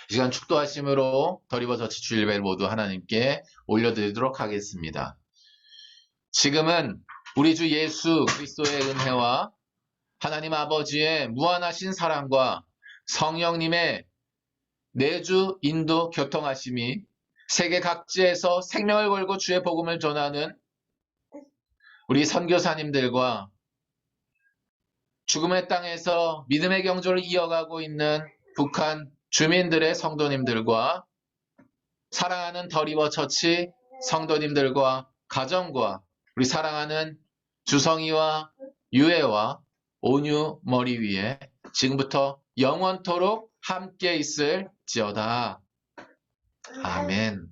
이 시간 축도하심으로 더리버처치 주일배를 모두 하나님께 올려드리도록 하겠습니다. 지금은 우리 주 예수 그리스도의 은혜와 하나님 아버지의 무한하신 사랑과 성령님의 내주 인도 교통하심이 세계 각지에서 생명을 걸고 주의 복음을 전하는 우리 선교사님들과 죽음의 땅에서 믿음의 경주를 이어가고 있는 북한 주민들의 성도님들과 사랑하는 더리버처치 성도님들과 가정과 우리 사랑하는 주성이와 유애와 온유 머리 위에 지금부터 영원토록 함께 있을지어다. 아멘.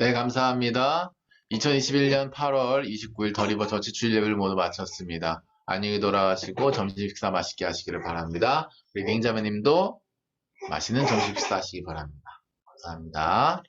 네, 감사합니다. 2021년 8월 29일 더리버처치 주일 예배를 모두 마쳤습니다. 안녕히 돌아가시고 점심 식사 맛있게 하시기를 바랍니다. 우리 맹자매님도 맛있는 점심 식사 하시기 바랍니다. 감사합니다.